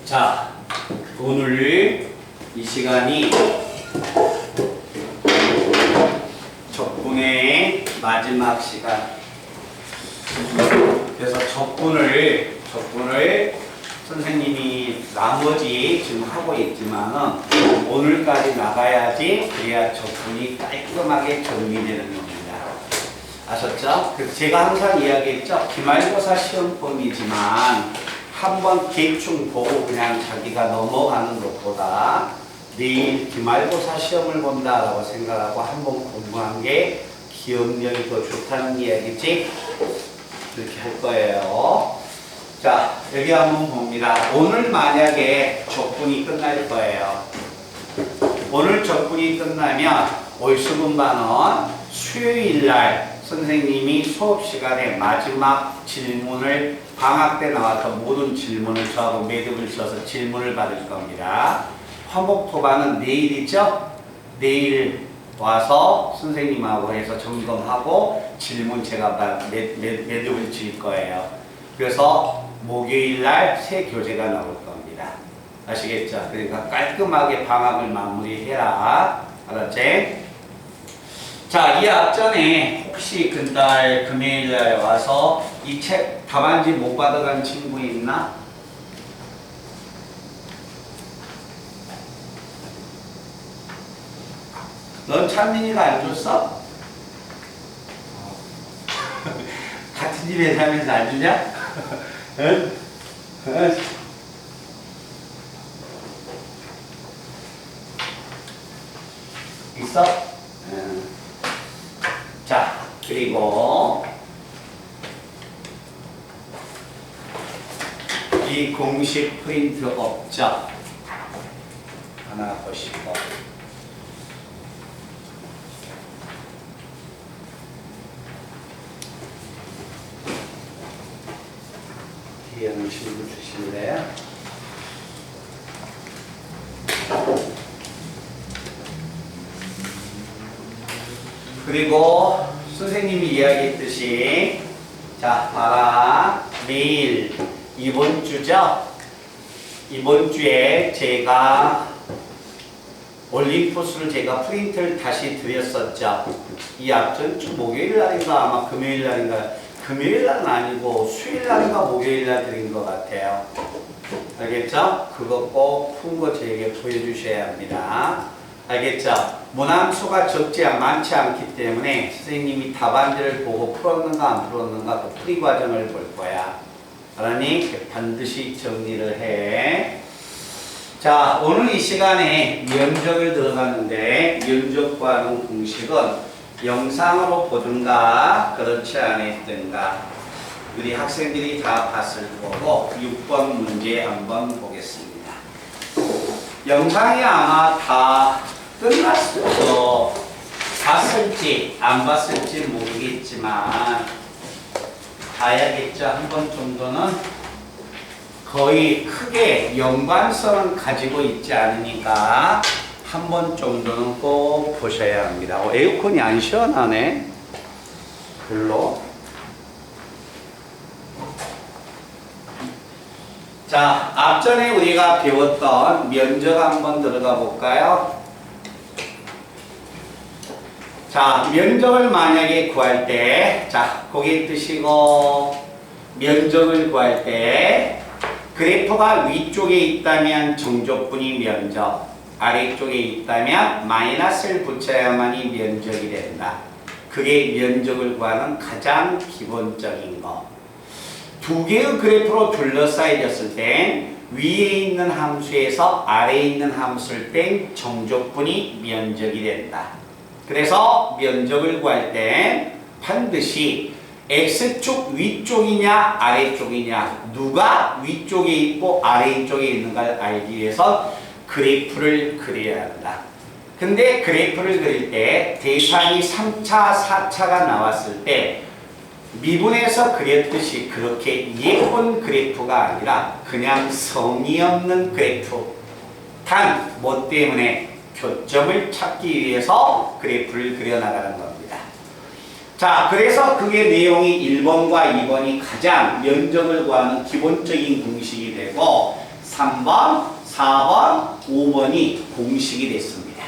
자, 오늘 이 시간이 적분의 마지막 시간. 그래서 적분을 선생님이 나머지 지금 하고 있지만은 오늘까지 나가야지 그래야 적분이 깔끔하게 정리되는 겁니다. 아셨죠? 그래서 제가 항상 이야기했죠. 기말고사 시험범이지만 한번 대충 보고 그냥 자기가 넘어가는 것보다 내일 기말고사 시험을 본다라고 생각하고 한번 공부한 게 기억력이 더 좋다는 이야기지? 그렇게 할 거예요. 자, 여기 한번 봅니다. 오늘 만약에 적분이 끝날 거예요. 오늘 적분이 끝나면 월수분반은 수요일날 선생님이 수업 시간에 마지막 질문을 방학 때 나왔던 모든 질문을 저하고 매듭을 지어서 질문을 받을 겁니다. 화목토반은 내일이죠? 내일 와서 선생님하고 해서 점검하고 질문 제가 매듭을 지을 거예요. 그래서 목요일날 새 교재가 나올 겁니다. 아시겠죠? 그러니까 깔끔하게 방학을 마무리해라. 알았지? 자, 이 앞전에 혹시 그날 금요일날 와서 이 책 답안지 못 받아간 친구 있나? 넌 찬민이가 안 줬어? 같은 집에 살면서 안 주냐? 응? 있어? 응. 자, 그리고 이 공식 프린트 업적 하나 보시고 뒤에는 친구 주실래요? 그리고 선생님이 이야기했듯이 자, 봐라. 내일 이번 주죠? 이번 주에 제가 올림푸스를 제가 프린트를 다시 드렸었죠. 이 앞전 주 목요일 날인가 아마 금요일 날인가 금요일 날은 아니고 수요일 날인가 목요일 날 드린 것 같아요. 알겠죠? 그거 꼭 푼 거 저에게 보여주셔야 합니다. 알겠죠? 문항수가 많지 않기 때문에 선생님이 답안지를 보고 풀었는가 안 풀었는가 그 풀이 과정을 볼 거야. 그러니 반드시 정리를 해. 자, 오늘 이 시간에 면적을 들어가는데 면적과는 공식은 영상으로 보든가 그렇지 않았든가 우리 학생들이 다 봤을 거고 6번 문제 한번 보겠습니다. 영상이 아마 다 끝났어요. 봤을지 안 봤을지 모르겠지만 봐야겠죠. 한 번 정도는 거의 크게 연관성은 가지고 있지 않으니까 한 번 정도는 꼭 보셔야 합니다. 에어컨이 안 시원하네. 별로. 자, 앞전에 우리가 배웠던 면적 한번 들어가 볼까요? 자, 면적을 만약에 구할 때, 자, 고개 뜨시고, 면적을 구할 때, 그래프가 위쪽에 있다면 정적분이 면적, 아래쪽에 있다면 마이너스를 붙여야만이 면적이 된다. 그게 면적을 구하는 가장 기본적인 거. 두 개의 그래프로 둘러싸여졌을 땐 위에 있는 함수에서 아래에 있는 함수를 뺀 정적분이 면적이 된다. 그래서 면적을 구할 때 반드시 X축 위쪽이냐 아래쪽이냐 누가 위쪽에 있고 아래쪽에 있는가를 알기 위해서 그래프를 그려야 한다. 근데 그래프를 그릴 때 대상이 3차, 4차가 나왔을 때 미분에서 그렸듯이 그렇게 예쁜 그래프가 아니라 그냥 성의 없는 그래프. 단, 뭐 때문에? 교점을 찾기 위해서 그래프를 그려나가는 겁니다. 자, 그래서 그게 내용이 1번과 2번이 가장 면적을 구하는 기본적인 공식이 되고 3번, 4번, 5번이 공식이 됐습니다.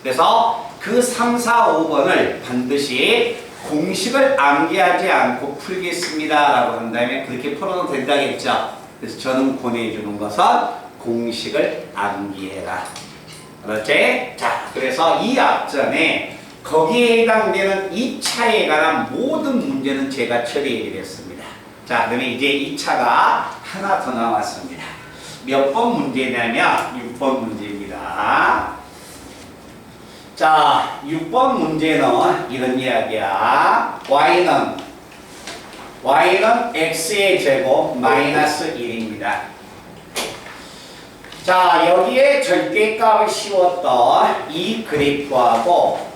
그래서 그 3, 4, 5번을 반드시 공식을 암기하지 않고 풀겠습니다 라고 한다면 그렇게 풀어도 된다겠죠. 그래서 저는 권해주는 것은 공식을 암기해라. 그렇지? 자, 그래서 이 앞전에 거기에 해당되는 2차에 관한 모든 문제는 제가 처리해 드렸습니다. 자, 그러면 이제 2차가 하나 더 나왔습니다. 몇 번 문제냐면 6번 문제입니다. 자, 6번 문제는 이런 이야기야. y는 x의 제곱 마이너스 1입니다. 자, 여기에 절대값을 씌웠던 이 그래프하고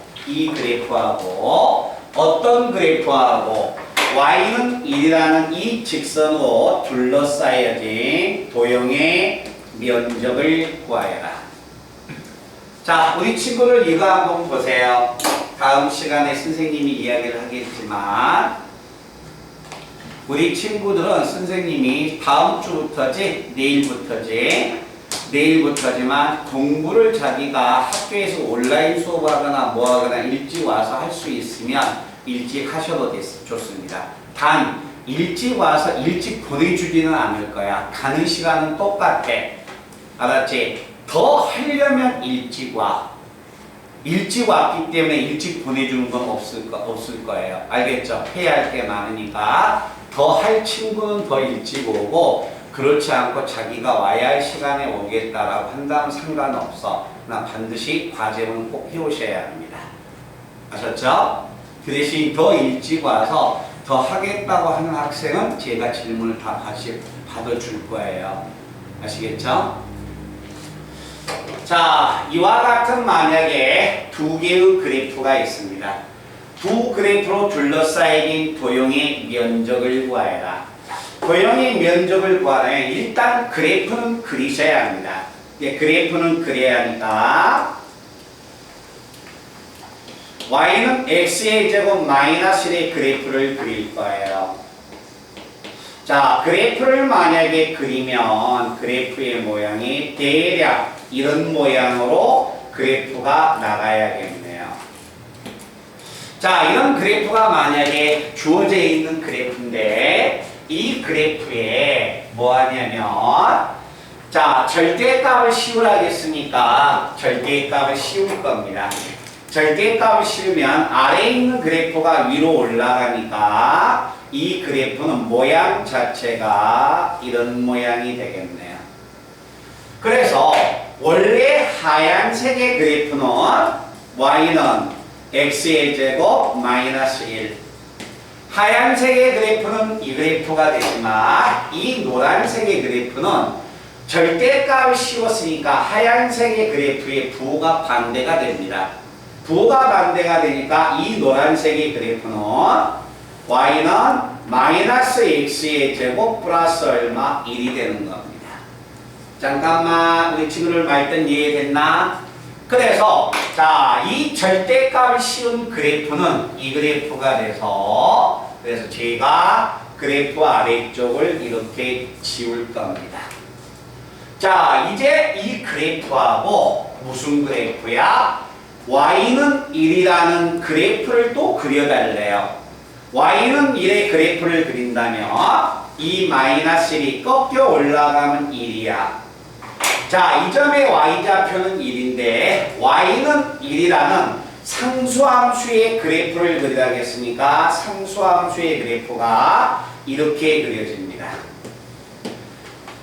어떤 그래프하고 y는 1이라는 이 직선으로 둘러싸여진 도형의 면적을 구하여라. 자, 우리 친구들 이거 한번 보세요. 다음 시간에 선생님이 이야기를 하겠지만 우리 친구들은 선생님이 다음 주부터지 내일부터지만 공부를 자기가 학교에서 온라인 수업하거나 뭐하거나 일찍 와서 할 수 있으면 일찍 하셔도 좋습니다. 단 일찍 와서 일찍 보내주지는 않을 거야. 가는 시간은 똑같아. 알았지? 더 하려면 일찍 와. 일찍 왔기 때문에 일찍 보내주는 건 없을 거예요. 알겠죠? 해야 할 게 많으니까 더 할 친구는 더 일찍 오고 그렇지 않고 자기가 와야 할 시간에 오겠다라고 한다면 상관없어. 그러나 반드시 과제는 꼭 해오셔야 합니다. 아셨죠? 그 대신 더 일찍 와서 더 하겠다고 하는 학생은 제가 질문을 다 받아줄 거예요. 아시겠죠? 자, 이와 같은 만약에 두 개의 그래프가 있습니다. 두 그래프로 둘러싸인 도형의 면적을 구하여라. 도형의 면적을 구하려면 일단 그래프는 그리셔야 합니다. 그래프는 그려야 하니까 y는 x의 제곱 마이너스 1의 그래프를 그릴 거예요. 자, 그래프를 만약에 그리면 그래프의 모양이 대략 이런 모양으로 그래프가 나가야겠네요. 자, 이런 그래프가 만약에 주어져 있는 그래프인데 이 그래프에 뭐 하냐면 자, 절대값을 씌우라겠으니까 절대값을 씌울 겁니다. 절대값을 씌우면 아래에 있는 그래프가 위로 올라가니까 이 그래프는 모양 자체가 이런 모양이 되겠네요. 그래서 원래 하얀색의 그래프는 y는 x의 제곱 마이너스 1. 하얀색의 그래프는 이 그래프가 되지만 이 노란색의 그래프는 절대값을 씌웠으니까 하얀색의 그래프의 부호가 반대가 됩니다. 부호가 반대가 되니까 이 노란색의 그래프는 y는 마이너스 x의 제곱 플러스 얼마 1이 되는 겁니다. 잠깐만 우리 친구들 말든 이해됐나? 그래서 자, 이 절대값을 씌운 그래프는 이 그래프가 돼서 그래서 제가 그래프 아래쪽을 이렇게 지울 겁니다. 자, 이제 이 그래프하고 무슨 그래프야? y는 1이라는 그래프를 또 그려달래요. y는 1의 그래프를 그린다면 이 마이너스 1이 꺾여 올라가면 1이야. 자, 이 점의 y좌표는 1인데 y는 1이라는 상수함수의 그래프를 그리라겠으니까 상수함수의 그래프가 이렇게 그려집니다.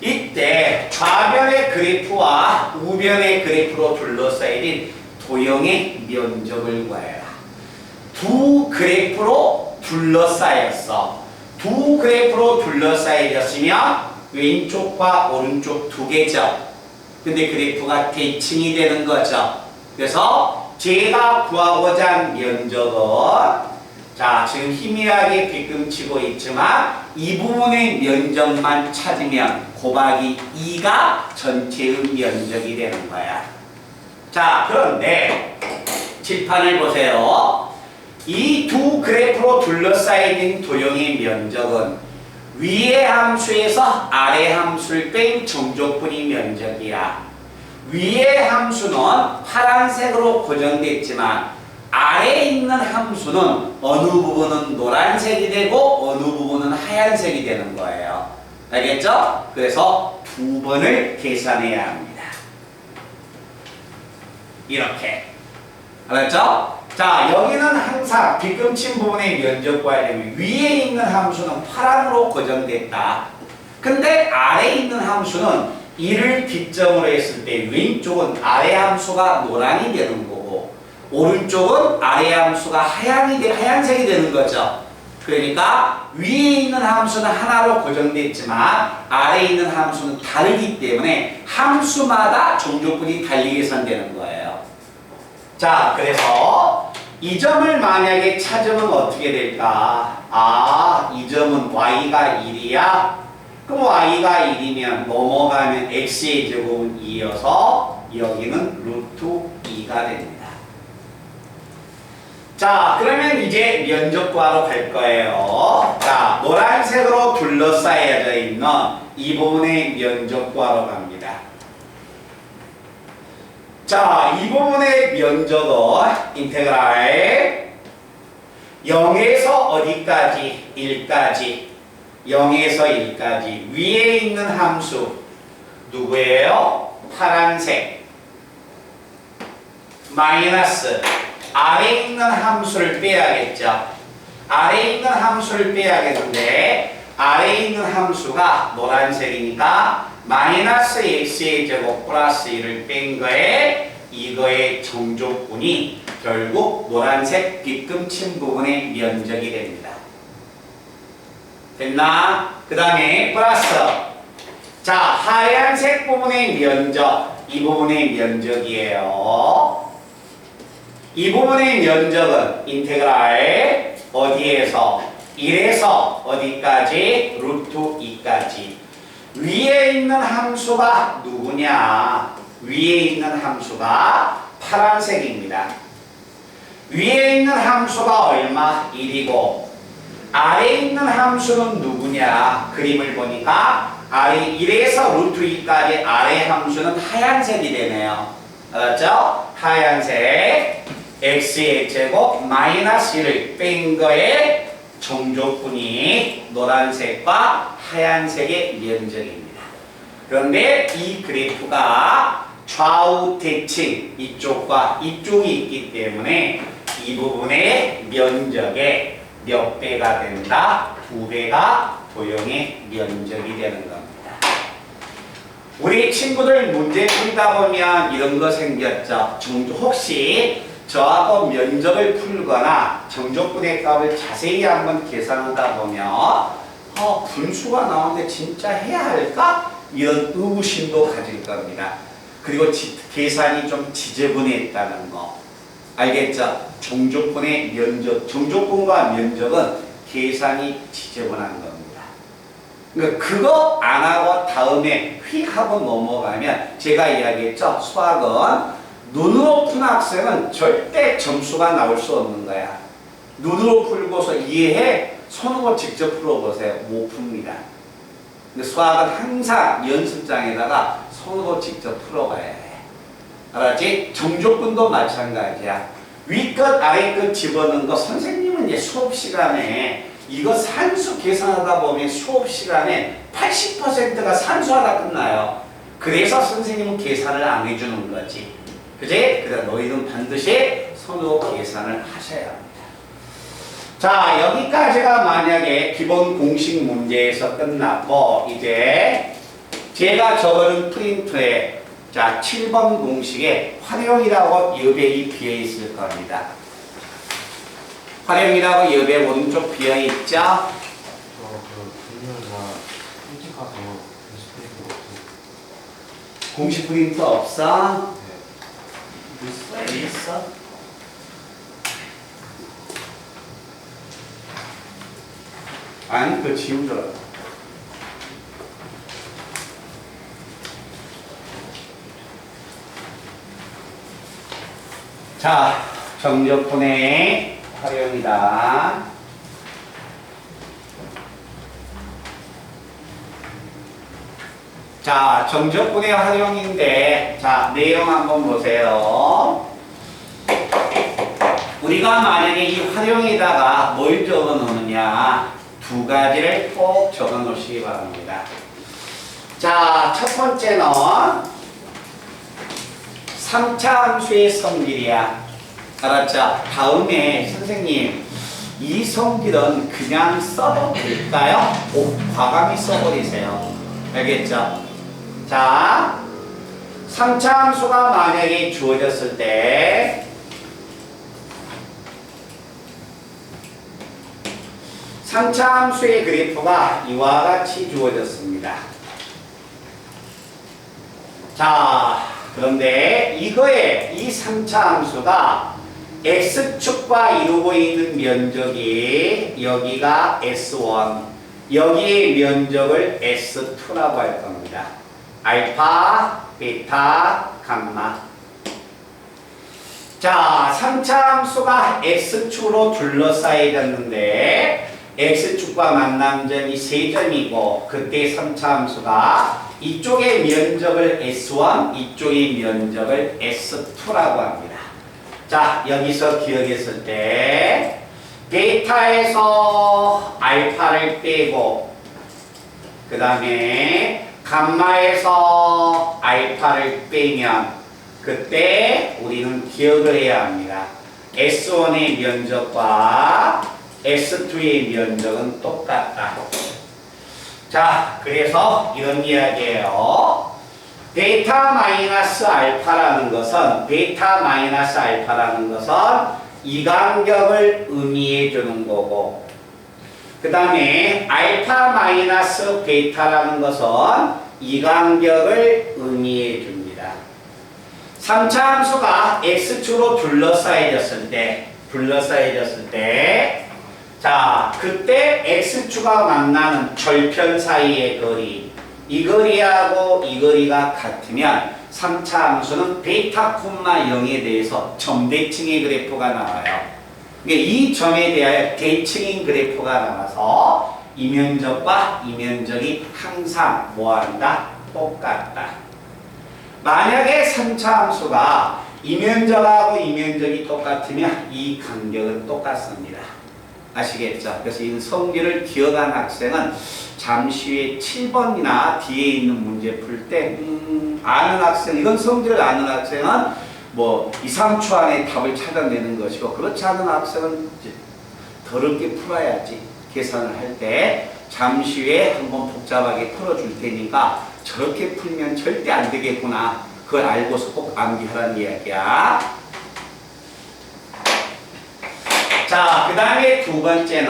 이때 좌변의 그래프와 우변의 그래프로 둘러싸인 도형의 면적을 구해라. 두 그래프로 둘러싸였어. 두 그래프로 둘러싸여졌으면 왼쪽과 오른쪽 두 개죠. 근데 그래프가 대칭이 되는 거죠. 그래서 제가 구하고자 한 면적은 자, 지금 희미하게 비끔치고 있지만 이 부분의 면적만 찾으면 곱하기 2가 전체의 면적이 되는 거야. 자, 그런데 칠판을 보세요. 이 두 그래프로 둘러싸인 도형의 면적은 위의 함수에서 아래 함수를 뺀 정족분이 면적이야. 위의 함수는 파란색으로 고정됐지만 아래에 있는 함수는 어느 부분은 노란색이 되고 어느 부분은 하얀색이 되는 거예요. 알겠죠? 그래서 두 번을 계산해야 합니다. 이렇게. 알았죠? 자, 여기는 항상 빗금친 부분의 면적 구하려면 위에 있는 함수는 파란으로 고정됐다. 근데 아래에 있는 함수는 이를 기점으로 했을 때 왼쪽은 아래 함수가 노란이 되는 거고 오른쪽은 아래 함수가 하얀색이 되는 거죠. 그러니까 위에 있는 함수는 하나로 고정됐지만 아래에 있는 함수는 다르기 때문에 함수마다 정족분이 달리 계산되는 거예요. 자, 그래서 이 점을 만약에 찾으면 어떻게 될까? 아, 이 점은 y가 1이야? 그럼 y가 1이면 넘어가면 x의 제곱은 2여서 여기는 루트 2가 됩니다. 자, 그러면 이제 면적 구하러 갈 거예요. 자, 노란색으로 둘러싸여져 있는 이 부분의 면적 구하러 갑니다. 자, 이 부분의 면적은 인테그랄 0에서 어디까지? 1까지. 0에서 1까지. 위에 있는 함수 누구예요? 파란색. 마이너스. 아래에 있는 함수를 빼야겠죠. 아래에 있는 함수를 빼야겠는데 아래에 있는 함수가 노란색이니까 마이너스 x의 제곱 플러스 1을 뺀 거에 이거의 정족분이 결국 노란색 빗금친 부분의 면적이 됩니다. 됐나? 그 다음에 플러스. 자, 하얀색 부분의 면적. 이 부분의 면적이에요. 이 부분의 면적은 인테그랄 어디에서? 1에서 어디까지? 루트 2까지. 위에 있는 함수가 누구냐? 위에 있는 함수가 파란색입니다. 위에 있는 함수가 얼마? 1이고 아래에 있는 함수는 누구냐? 그림을 보니까 아래 1에서 루트 2까지 아래 함수는 하얀색이 되네요. 알았죠? 하얀색 x의 제곱 마이너스 1을 뺀 거에 정족분이 노란색과 하얀색의 면적입니다. 그런데 이 그래프가 좌우 대칭 이쪽과 이쪽이 있기 때문에 이 부분의 면적의 몇 배가 된다? 2배가 도형의 면적이 되는 겁니다. 우리 친구들 문제 풀다 보면 이런 거 생겼죠. 혹시 저하고 면적을 풀거나 정족분의 값을 자세히 한번 계산하다 보면 분수가 나오는데 진짜 해야 할까? 이런 의구심도 가질 겁니다. 그리고 계산이 좀 지저분했다는 거. 알겠죠? 정족분의 면적, 정족분과 면적은 계산이 지저분한 겁니다. 그러니까 그거 안 하고 다음에 휙 하고 넘어가면 제가 이야기했죠? 수학은 눈으로 푼 학생은 절대 점수가 나올 수 없는 거야. 눈으로 풀고서 이해해? 손으로 직접 풀어보세요. 못 풉니다. 근데 수학은 항상 연습장에다가 손으로 직접 풀어봐야 해. 알았지? 정족분도 마찬가지야. 위끝 아래끝 집어넣은 거 선생님은 이제 수업 시간에 이거 산수 계산하다 보면 수업 시간에 80%가 산수하다 끝나요. 그래서 선생님은 계산을 안 해주는 거지. 그지? 그래서 너희는 반드시 손으로 계산을 하셔야 합니다. 자, 여기까지가 만약에 기본 공식 문제에서 끝났고 이제 제가 적어준 프린트에 자, 7번 공식에 활용이라고 여백이 비어 있을 겁니다. 활용이라고 여백 오른쪽 비어 있죠? 공식 프린트 없어? 네. 있어? 아니, 그거 지우더라. 자, 정적분의 활용이다. 자, 정적분의 활용인데, 자, 내용 한번 보세요. 우리가 만약에 이 활용에다가 뭘 적어 놓느냐, 두 가지를 꼭 적어 놓으시기 바랍니다. 자, 첫 번째는 3차 함수의 성질이야. 알았죠? 다음에 선생님, 이 성질은 그냥 써도 될까요? 과감히 써버리세요. 알겠죠? 자, 3차 함수가 만약에 주어졌을 때 3차 함수의 그래프가 이와 같이 주어졌습니다. 자, 그런데 이거에 이 3차 함수가 X축과 이루고 있는 면적이 여기가 S1, 여기의 면적을 S2라고 할 겁니다. 알파, 베타, 감마. 자, 3차 함수가 X축으로 둘러싸여졌는데 X축과 만난 점이 3점이고 그때 3차 함수가 이쪽의 면적을 S1, 이쪽의 면적을 S2라고 합니다. 자, 여기서 기억했을 때 베타에서 알파를 빼고 그 다음에 감마에서 알파를 빼면 그때 우리는 기억을 해야 합니다. S1의 면적과 S2의 면적은 똑같다. 자, 그래서 이런 이야기예요. 베타 마이너스 알파라는 것은 이 간격을 의미해 주는 거고 그 다음에 알파 마이너스 베타라는 것은 이 간격을 의미해 줍니다. 3차 함수가 X축으로 둘러싸여졌을 때 자, 그때 X축과 만나는 절편 사이의 거리 이 거리하고 이 거리가 같으면 3차 함수는 베타, 0에 대해서 점대칭의 그래프가 나와요. 이 점에 대하여 대칭인 그래프가 나와서 이 면적과 이 면적이 항상 뭐한다? 똑같다. 만약에 3차 함수가 이 면적하고 이 면적이 똑같으면 이 간격은 똑같습니다. 아시겠죠? 그래서 이 성질을 기억한 학생은 잠시 후에 7번이나 뒤에 있는 문제 풀 때 아는 학생, 이건 성질을 아는 학생은 뭐 2, 3초 안에 답을 찾아내는 것이고 그렇지 않은 학생은 이제 더럽게 풀어야지. 계산을 할 때 잠시 후에 한번 복잡하게 풀어줄 테니까 저렇게 풀면 절대 안 되겠구나. 그걸 알고서 꼭 암기하라는 이야기야. 자, 그 다음에 두 번째는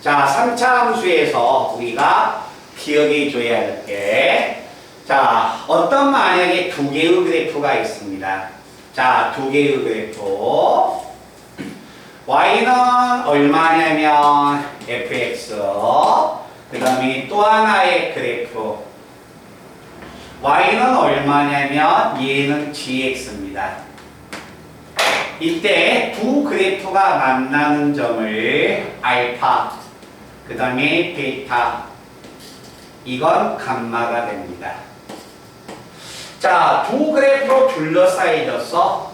자, 3차 함수에서 우리가 기억해 줘야 할 게 자, 어떤 만약에 두 개의 그래프가 있습니다. 자, 두 개의 그래프 y는 얼마냐면 fx 그 다음에 또 하나의 그래프 y는 얼마냐면 얘는 gx입니다. 이때 두 그래프가 만나는 점을 알파 그 다음에 베타 이건 감마가 됩니다. 자, 두 그래프로 둘러싸여져서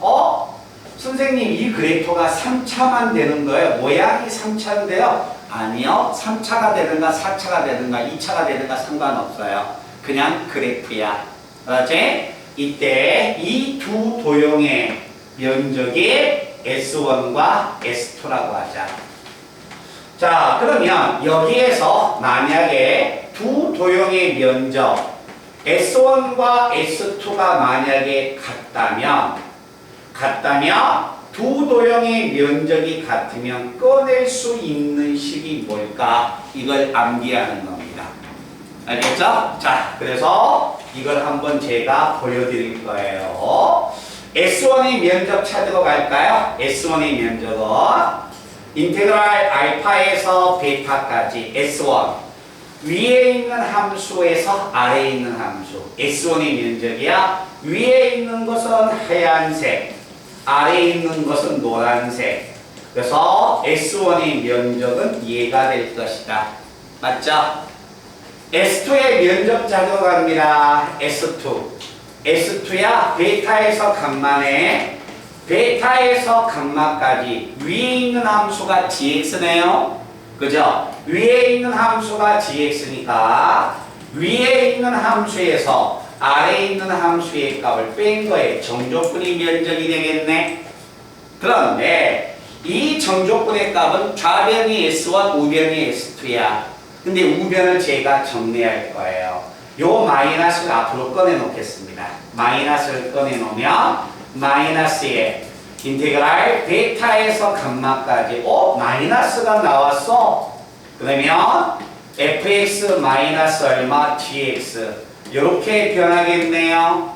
선생님 이 그래프가 3차만 되는 거예요. 모양이 3차인데요. 아니요. 3차가 되든가 4차가 되든가 2차가 되든가 상관없어요. 그냥 그래프야. 그렇지? 이때 이 두 도형의 면적이 S1과 S2라고 하자. 자, 그러면 여기에서 만약에 두 도형의 면적 S1과 S2가 만약에 같다면 두 도형의 면적이 같으면 꺼낼 수 있는 식이 뭘까? 이걸 암기하는 겁니다. 알겠죠? 자, 그래서 이걸 한번 제가 보여드릴 거예요. S1의 면적 찾으러 갈까요? S1의 면적은 인테그랄 알파에서 베타까지 S1 위에 있는 함수에서 아래에 있는 함수 S1의 면적이야. 위에 있는 것은 하얀색 아래에 있는 것은 노란색. 그래서 S1의 면적은 얘가 될 것이다. 맞죠? S2의 면적 작용합니다. S2. S2야 베타에서 감마네. 베타에서 감마까지 위에 있는 함수가 gx네요. 그죠? 위에 있는 함수가 gx니까 위에 있는 함수에서 아래에 있는 함수의 값을 뺀 거에 정조분이 면적이 되겠네. 그런데 이 정조분의 값은 좌변이 S1, 우변이 S2야. 근데 우변을 제가 정리할 거예요. 요 마이너스를 앞으로 꺼내 놓겠습니다. 마이너스를 꺼내 놓으면 마이너스에 인테그랄 베타에서 감마까지 마이너스가 나왔어. 그러면 fx 마이너스 얼마 gx 이렇게 변하겠네요.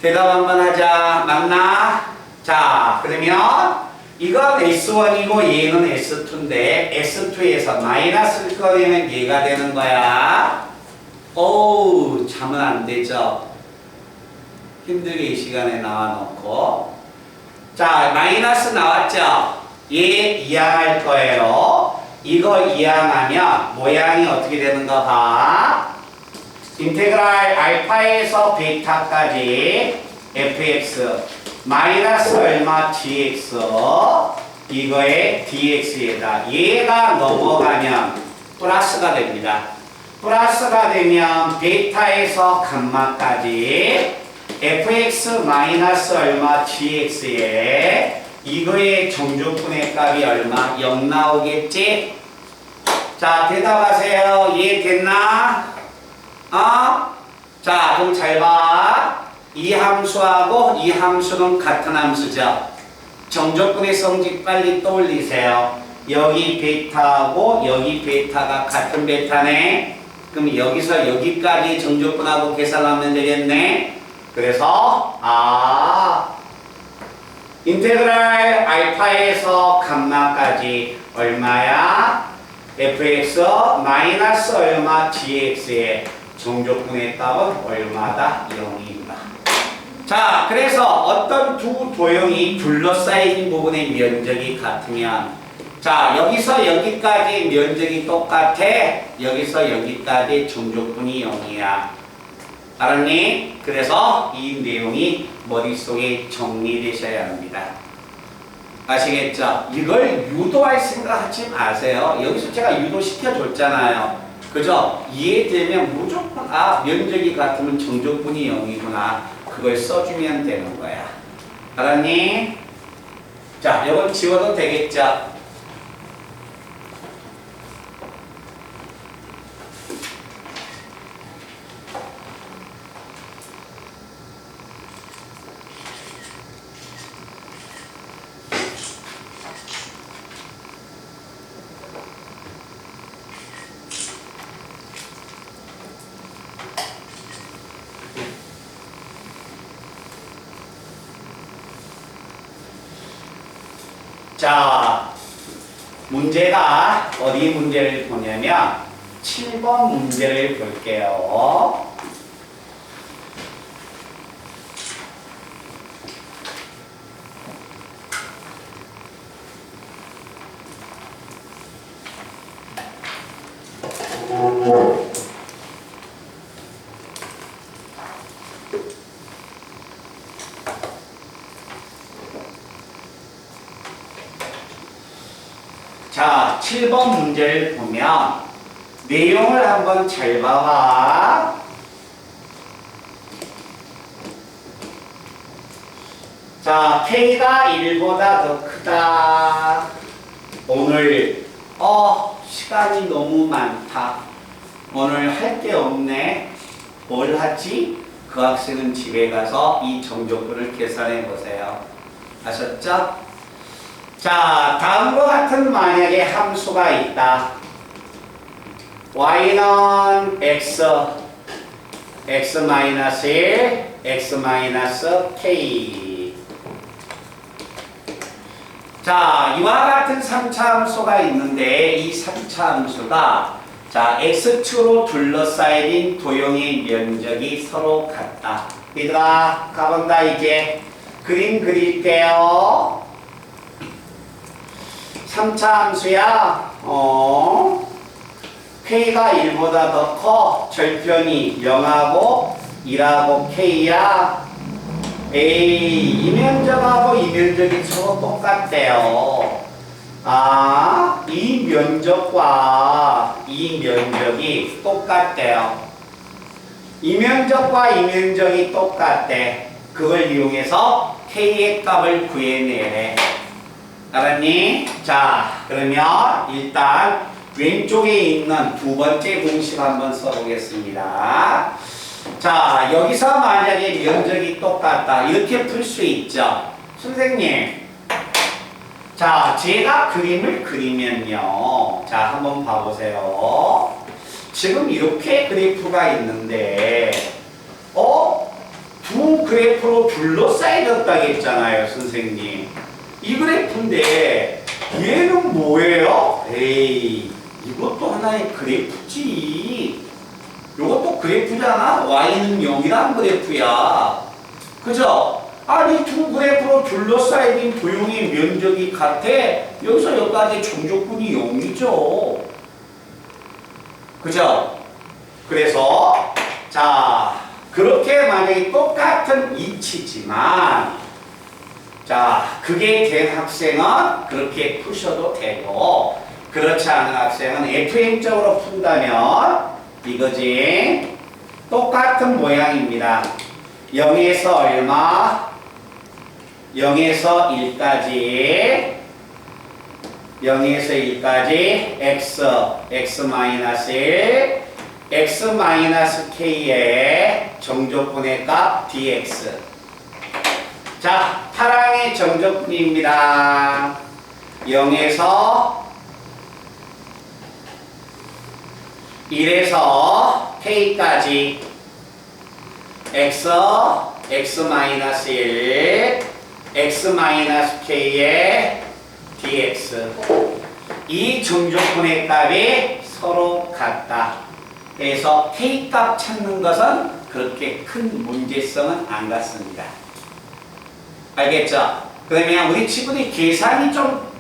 대답 한번 하자. 맞나? 자, 그러면 이건 S1이고 얘는 S2인데 S2에서 마이너스를 꺼내면 얘가 되는 거야. 어우, 잠은 안 되죠? 힘들게 이 시간에 나와놓고. 자, 마이너스 나왔죠? 얘 이항할 거예요. 이거 이항하면 모양이 어떻게 되는가 봐. 인테그랄 알파에서 베타까지 fx 마이너스 얼마 gx 이거에 dx에다 얘가 넘어가면 플러스가 됩니다. 플러스가 되면 베타에서 감마까지 fx 마이너스 얼마 gx에 이거의 정조분의 값이 얼마? 0 나오겠지? 자, 대답하세요. 이해됐나? 자, 그럼 잘 봐. 이 함수하고 이 함수는 같은 함수죠. 정조분의 성질 빨리 떠올리세요. 여기 베타하고 여기 베타가 같은 베타네. 그럼 여기서 여기까지 정조분하고 계산하면 되겠네. 그래서 인테그랄 알파에서 감마까지 얼마야? fx 마이너스 얼마 gx의 정조분의 값은 얼마다? 0입니다. 자, 그래서 어떤 두 도형이 둘러싸인 부분의 면적이 같으면 자, 여기서 여기까지 면적이 똑같아. 여기서 여기까지 정조분이 0이야. 알았니? 그래서 이 내용이 머릿속에 정리되셔야 합니다. 아시겠죠? 이걸 유도할 생각하지 마세요. 여기서 제가 유도시켜줬잖아요. 그죠? 이해되면 무조건 면적이 같으면 정조분이 0이구나. 그걸 써주면 되는 거야. 알았니? 자, 이건 지워도 되겠죠? 자, 문제가 어디 문제를 보냐면 7번 문제를 볼게요. 자, 7번 문제를 보면 내용을 한번 잘 봐봐. 자, K가 1보다 더 크다. 오늘 시간이 너무 많다. 오늘 할 게 없네. 뭘 하지? 그 학생은 집에 가서 이 정조분을 계산해 보세요. 아셨죠? 자, 다음과 같은 만약에 함수가 있다. y는 x-1, x-k. 자, 이와 같은 3차 함수가 있는데 이 3차 함수가 자, x축으로 둘러싸인 도형의 면적이 서로 같다. 얘들아, 가본다. 이제 그림 그릴게요. 3차 함수야. K가 1보다 더 커. 절편이 0하고 1하고 K야. 에이, 이 면적하고 이 면적이 서로 똑같대요. 아, 이 면적과 이 면적이 똑같대요. 이 면적과 이 면적이 똑같대. 그걸 이용해서 K의 값을 구해내래. 알았니? 자, 그러면 일단 왼쪽에 있는 두 번째 공식 한번 써보겠습니다. 자, 여기서 만약에 면적이 똑같다. 이렇게 풀 수 있죠. 선생님. 자, 제가 그림을 그리면요. 자, 한번 봐보세요. 지금 이렇게 그래프가 있는데, 두 그래프로 둘러싸여졌다고 했잖아요, 선생님. 이 그래프인데, 얘는 뭐예요? 에이, 이것도 하나의 그래프지. 이것도 그래프잖아. y는 0이란 그래프야. 그죠? 아니, 두 그래프로 둘러싸인 도형의 면적이 같아. 여기서 여기까지 정조분이 0이죠. 그죠? 그래서 자, 그렇게 만약에 똑같은 이치지만 자, 그게 된 학생은 그렇게 푸셔도 되고 그렇지 않은 학생은 FM적으로 푼다면 이거지. 똑같은 모양입니다. 0에서 얼마? 0에서 1까지 0에서 1까지 x-1 x-k의 정조분의 값 dx. 자, 파랑의 정조분입니다. 0에서 1에서 k까지 x-1 x-k의 dx. 이 정조분의 값이 서로 같다. 그래서 k값 찾는 것은 그렇게 큰 문제성은 안 같습니다. 알겠죠? 그러면 우리 친구들이 계산이 좀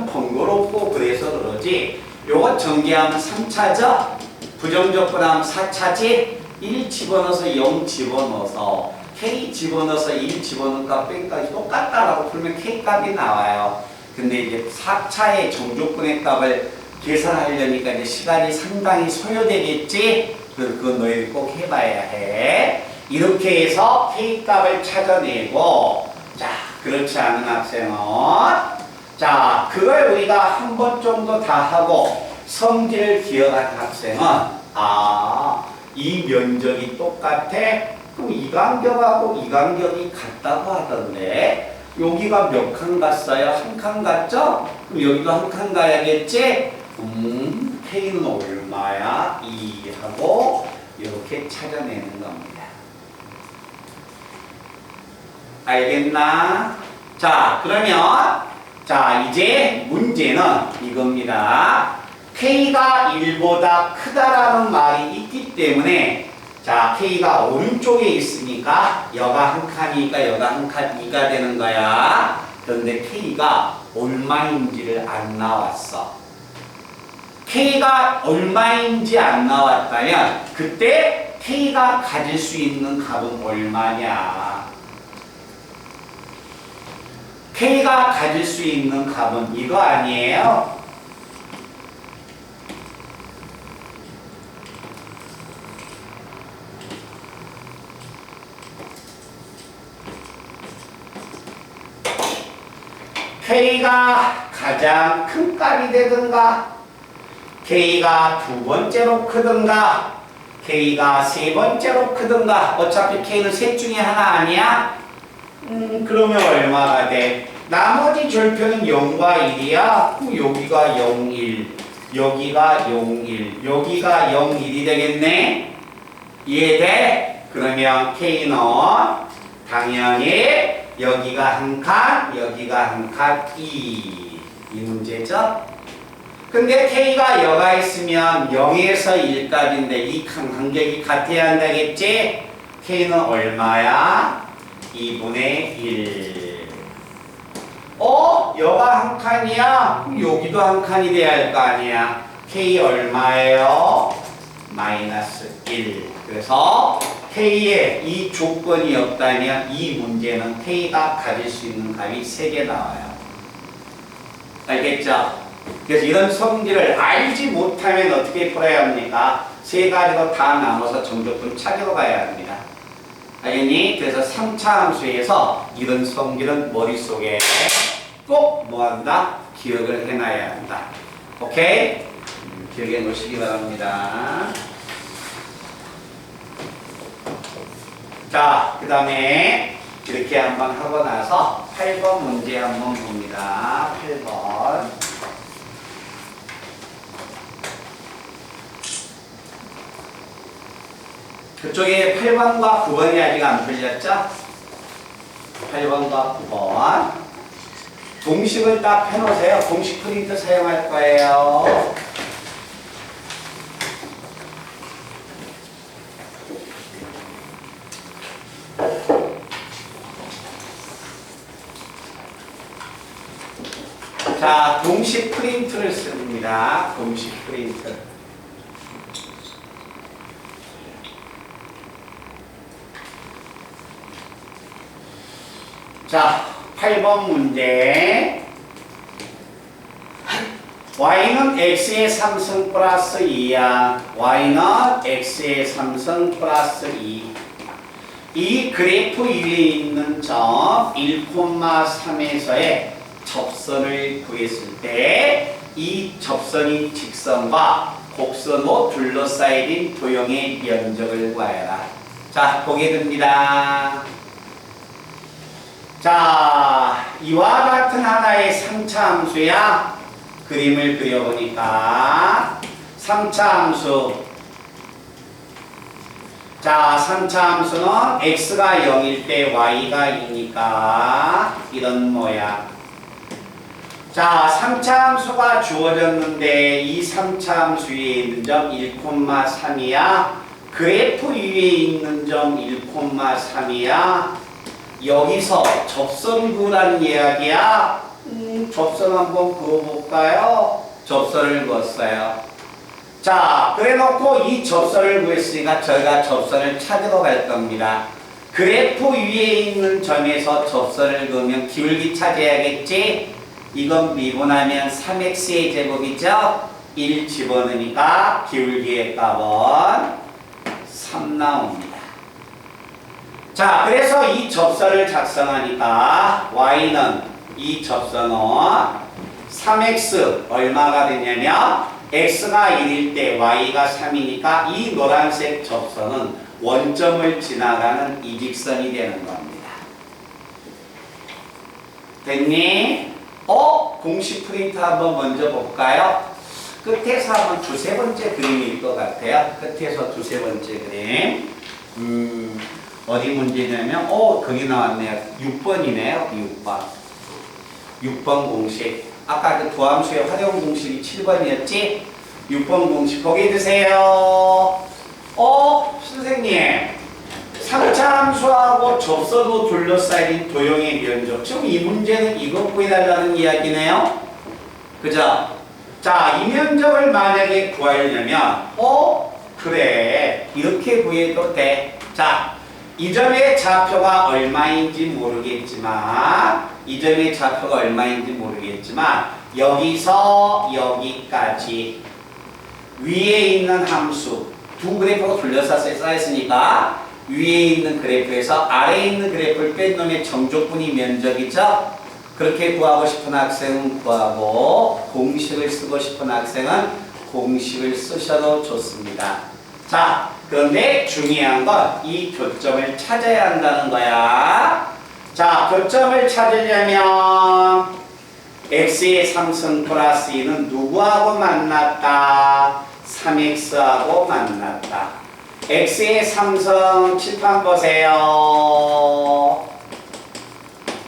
번거롭고 그래서 그러지. 요거 전개하면 3차죠? 부정조건하면 4차지? 1 집어넣어서 0 집어넣어서 K 집어넣어서 1 집어넣을까 뺀까지 똑같다라고 풀면 K값이 나와요. 근데 이제 4차의 정조건의 값을 계산하려니까 이제 시간이 상당히 소요되겠지? 그건 너희들 꼭 해봐야 해. 이렇게 해서 K값을 찾아내고, 자, 그렇지 않은 학생은, 자, 그걸 우리가 한 번 정도 다 하고 성질을 기억한 학생은, 아, 이 면적이 똑같아? 그럼 이 간격하고 이 간격이 같다고 하던데, 여기가 몇 칸 갔어요? 한 칸 갔죠? 그럼 여기도 한 칸 가야겠지? K는 얼마야? 2 하고 이렇게 찾아내는 겁니다. 알겠나? 자, 그러면 자, 이제 문제는 이겁니다. K가 1보다 크다라는 말이 있기 때문에 자, K가 오른쪽에 있으니까 여가 한 칸이니까 여가 한 칸 2가 되는 거야. 그런데 K가 얼마인지를 안 나왔어. K가 얼마인지 안 나왔다면 그때 K가 가질 수 있는 값은 얼마냐? K가 가질 수 있는 값은 이거 아니에요? K가 가장 큰 값이 되든가 K가 두 번째로 크든가 K가 세 번째로 크든가 어차피 K는 셋 중에 하나 아니야? 그러면 얼마가 돼? 나머지 절편은 0과 1이야. 그럼 여기가 0, 1, 여기가 0, 1, 여기가 0, 1이 되겠네? 이해돼? 그러면 K는 당연히 여기가 한 칸, 여기가 한 칸, 이 문제죠? 근데 K가 여가 있으면 0에서 1까지인데 이 칸 간격이 같아야 한다겠지? K는 얼마야? 2분의 1. 여가 한 칸이야? 그럼 여기도 한 칸이 돼야 할 거 아니야? K 얼마예요? 마이너스 1. 그래서 K에 이 조건이 없다면 이 문제는 K가 가질 수 있는 값이 3개 나와요. 알겠죠? 그래서 이런 성질을 알지 못하면 어떻게 풀어야 합니까? 3가지로 다 나눠서 정조건 찾으러 가야 합니다. 알겠니? 그래서 3차 함수에서 이런 성질은 머릿속에 꼭 뭐한다? 기억을 해놔야 한다. 오케이? 기억해 놓으시기 바랍니다. 자, 그 다음에 이렇게 한번 하고 나서 8번 문제 한번 봅니다. 8번. 그쪽에 8번과 9번이 아직 안 풀렸죠? 8번과 9번. 공식을 딱 펴놓으세요. 공식 프린트 사용할 거예요. 자, 공식 프린트를 씁니다. 공식 프린트. 자, 8번 문제. y는 x의 3승 플러스 2야. y는 x의 3승 플러스 2. 이 그래프 위에 있는 점 1,3에서의 접선을 구했을 때 이 접선인 직선과 곡선으로 둘러싸인 도형의 면적을 구하여라. 자, 보게 됩니다. 자, 이와 같은 하나의 3차 함수야. 그림을 그려보니까 3차 함수. 자, 3차 함수는 x가 0일 때 y가 2니까 이런 모양. 자, 3차 함수가 주어졌는데 이 3차 함수 위에 있는 점 1,3이야. 그래프 위에 있는 점 1,3이야. 여기서 접선 구라는 이야기야. 접선 한번 그어볼까요? 접선을 그었어요. 자, 그래 놓고 이 접선을 구했으니까 저희가 접선을 찾으러 갈 겁니다. 그래프 위에 있는 점에서 접선을 그으면 기울기 찾아야겠지? 이건 미분하면 3x의 제곱이죠? 1 집어넣으니까 기울기의 값은 3 나옵니다. 자, 그래서 이 접선을 작성하니까 y는 이 접선은 3x 얼마가 되냐면 x가 1일 때 y가 3이니까 이 노란색 접선은 원점을 지나가는 이 직선이 되는 겁니다. 됐니? 공식 프린트 한번 먼저 볼까요? 끝에서 한번 두세 번째 그림일 것 같아요. 끝에서 두세 번째 그림. 어디 문제냐면, 거기 나왔네요. 6번이네요. 6번 공식. 아까 그 도함수의 활용 공식이 7번이었지? 6번 공식 보게 되세요. 선생님. 3차 함수하고 접선으로 둘러싸인 도형의 면적. 지금 이 문제는 이거 구해달라는 이야기네요. 그죠? 자, 이 면적을 만약에 구하려면, 그래. 이렇게 구해도 돼. 자, 이 점의 좌표가 얼마인지 모르겠지만, 여기서 여기까지 위에 있는 함수, 두 그래프가 둘러싸였으니까 위에 있는 그래프에서 아래에 있는 그래프를 뺀 놈의 정조분이 면적이죠? 그렇게 구하고 싶은 학생은 구하고, 공식을 쓰고 싶은 학생은 공식을 쓰셔도 좋습니다. 자, 그런데 중요한 건 이 교점을 찾아야 한다는 거야. 자, 교점을 찾으려면 x의 3승 플러스 2는 누구하고 만났다? 3x하고 만났다. x의 3승 칠판 보세요.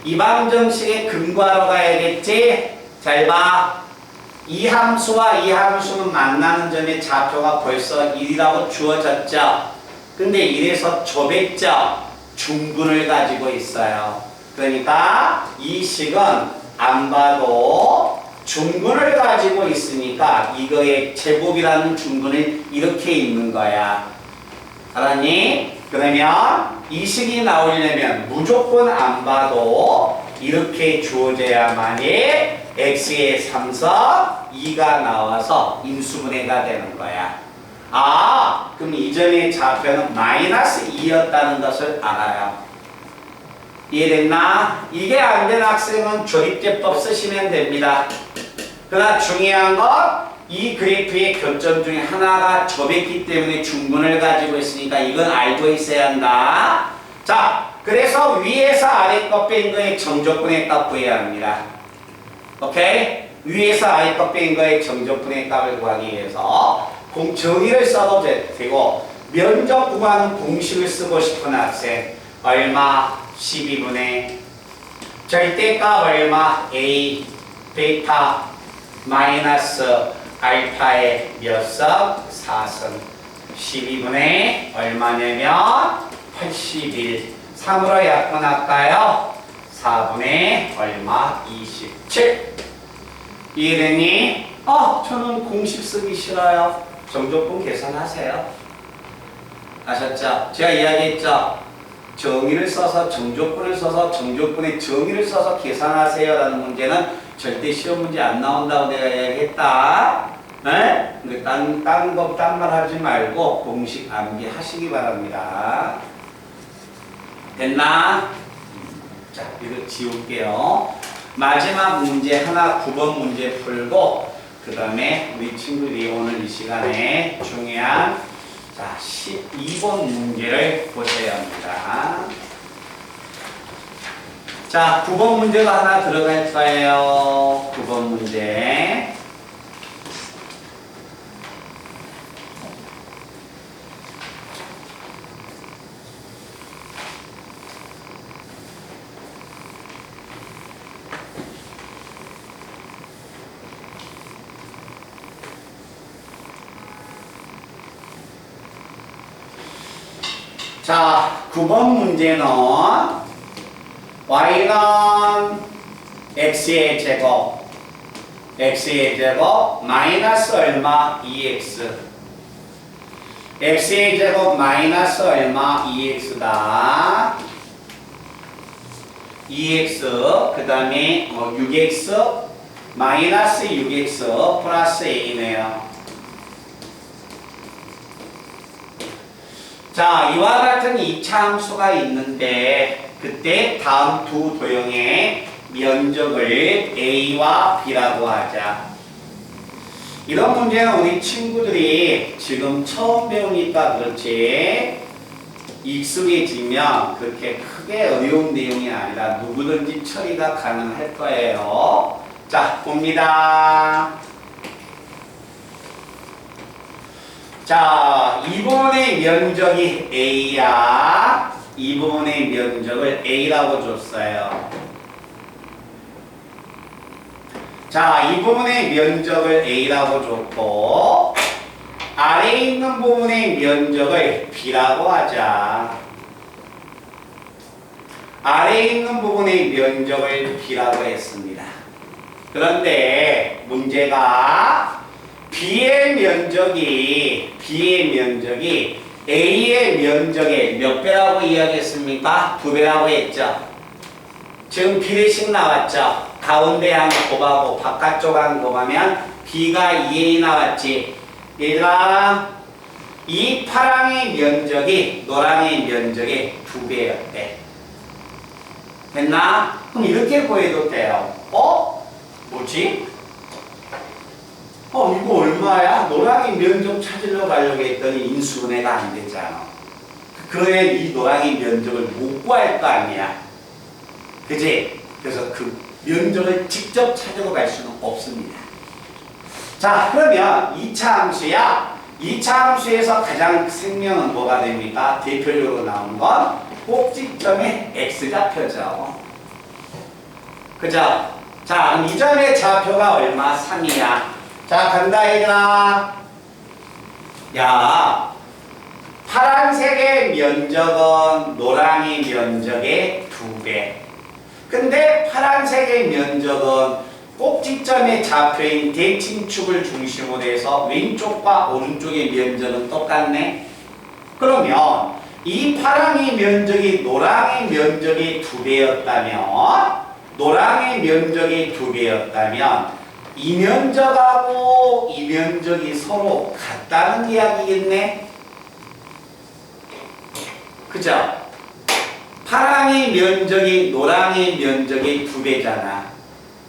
이방정식의 근거하러 가야겠지? 잘 봐. 이 함수와 이 함수는 만나는 점의 좌표가 벌써 1이라고 주어졌죠? 근데 1에서 좁했죠? 중근을 가지고 있어요. 그러니까 이 식은 안 봐도 중근을 가지고 있으니까 이거의 제곱이라는 중근은 이렇게 있는 거야. 알았니? 그러면 이 식이 나오려면 무조건 안 봐도 이렇게 주어져야만이 x의 3서 2가 나와서 인수분해가 되는 거야. 아, 그럼 이전의 좌표는 마이너스 2였다는 것을 알아요. 이해됐나? 이게 안 된 학생은 조립제법 쓰시면 됩니다. 그러나 중요한 건 이 그래프의 교점 중에 하나가 접했기 때문에 중근을 가지고 있으니까 이건 알고 있어야 한다. 자, 그래서 위에서 아래 것 뺀 거의 정적분의 값 구해야 합니다. 오케이? 위에서 아래 것 뺀 거의 정적분의 값을 구하기 위해서 정의를 써도 되고 면적 구하는 공식을 쓰고 싶은 학생 얼마? 12분의 절대값 얼마? A 베타 마이너스 알파의 몇 석? 4승 12분의 얼마냐면 81 3으로 약분할까요? 4분의 얼마? 27 이해되니? 저는 공식 쓰기 싫어요. 정적분 계산하세요. 아셨죠? 제가 이야기했죠? 정의를 써서 정적분을 써서 정적분의 정의를 써서 계산하세요 라는 문제는 절대 시험 문제 안 나온다고 내가 이야기했다. 네? 근데 딴 말 하지 말고 공식 암기하시기 바랍니다. 됐나? 자, 이거 지울게요. 마지막 문제 하나 9번 문제 풀고 그 다음에 우리 친구들이 오늘 이 시간에 중요한 자 12번 문제를 보셔야 합니다. 자 9번 문제가 하나 들어갈 거예요. 9번 문제. 자, 9번 문제는 y는 x의 제곱 마이너스 얼마? 2x x의 제곱 마이너스 얼마? 2x다 2x 그 다음에 6x 마이너스 6x 플러스 a네요. 자, 이와 같은 2차 함수가 있는데 그때 다음 두 도형의 면적을 A와 B라고 하자. 이런 문제는 우리 친구들이 지금 처음 배우니까 그렇지 익숙해지면 그렇게 크게 어려운 내용이 아니라 누구든지 처리가 가능할 거예요. 자, 봅니다. 자, 이 부분의 면적이 A야. 이 부분의 면적을 A라고 줬어요. 자, 이 부분의 면적을 A라고 줬고 아래에 있는 부분의 면적을 B라고 하자. 아래에 있는 부분의 면적을 B라고 했습니다. 그런데 문제가 B의 면적이 A의 면적의 몇 배라고 이야기했습니까? 2배라고 했죠. 지금 비례식 나왔죠. 가운데 한 곱하고 바깥쪽 한 곱하면 B가 2A 나왔지. 얘들아, 이 파랑의 면적이 노랑의 면적의 2배였대. 됐나? 그럼 이렇게 보여도 돼요. 뭐지? 이거 얼마야? 노랑이 면적 찾으려고 하려고 했더니 인수분해가 안 되잖아. 그러면 이 노랑이 면적을 못 구할 거 아니야. 그지? 그래서 그 면적을 직접 찾으러 갈 수는 없습니다. 자, 그러면 2차 함수야. 2차 함수에서 가장 생명은 뭐가 됩니까? 대표적으로 나오는 건 꼭지점에 x좌표죠. 그죠? 자, 그럼 이 점의 좌표가 얼마? 3이야. 자, 간다 얘들아. 야, 파란색의 면적은 노랑의 면적의 2배. 근데 파란색의 면적은 꼭지점의 좌표인 대칭축을 중심으로 해서 왼쪽과 오른쪽의 면적은 똑같네. 그러면 이 파랑의 면적이 노랑의 면적의 2배였다면 노랑의 면적이 2배였다면 이 면적하고 이 면적이 서로 같다는 이야기겠네. 그죠? 파랑의 면적이 노랑의 면적의 2배잖아.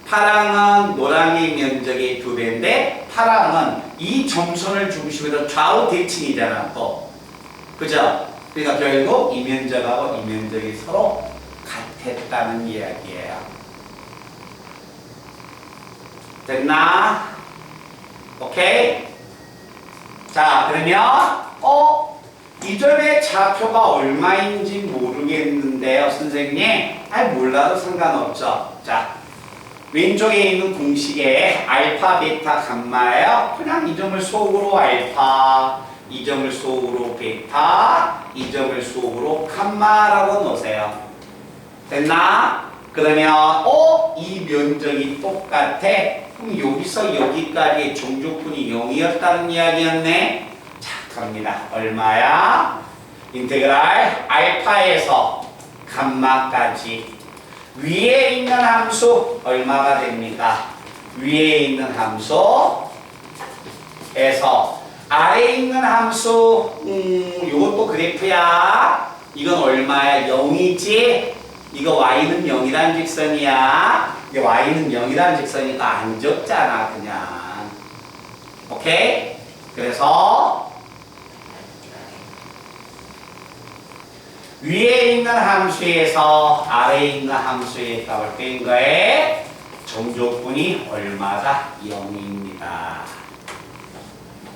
파랑은 노랑의 면적의 2배인데 파랑은 이 점선을 중심으로 좌우 대칭이잖아 또. 그죠? 그러니까 결국 이 면적하고 이 면적이 서로 같았다는 이야기예요. 됐나? 오케이? 자, 그러면 이 점의 좌표가 얼마인지 모르겠는데요, 선생님. 몰라도 상관없죠. 자, 왼쪽에 있는 공식에 알파, 베타, 감마예요. 그냥 이 점을 속으로 알파, 이 점을 속으로 베타, 이 점을 속으로 감마라고 놓으세요. 됐나? 그러면 이 면적이 똑같아. 그럼 여기서 여기까지의 종족분이 0이었다는 이야기였네. 자, 갑니다. 얼마야? 인테그랄 알파에서 감마까지 위에 있는 함수 얼마가 됩니까? 위에 있는 함수에서 아래에 있는 함수 이것도 그래프야. 이건 얼마야? 0이지? 이거 y는 0이라는 직선이야. 이게 y는 0이라는 직선이니까 안 적잖아 그냥. 오케이? 그래서 위에 있는 함수에서 아래에 있는 함수의 값을 뺀 거에 정조분이 얼마다? 0입니다.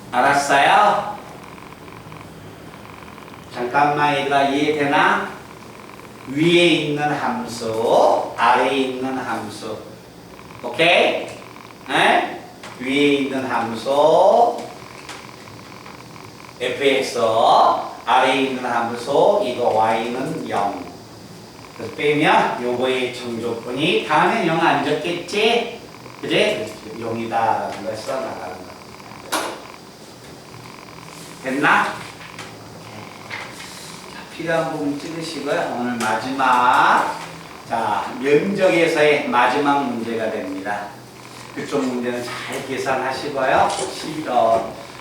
알았어요? 잠깐만 얘들아 이해되나? 위에 있는 함수, 아래에 있는 함수. 오케이? 에? 위에 있는 함수 fx, 아래에 있는 함수 이거 y는 0. 그래서 빼면 요거의 정조분이 다음엔 0 안 적겠지? 그래? 0이다 라는 걸 써나가는 거. 됐나? 필요한 부분 찍으시고요. 오늘 마지막, 자, 면적에서의 마지막 문제가 됩니다. 그쪽 문제는 잘 계산하시고요.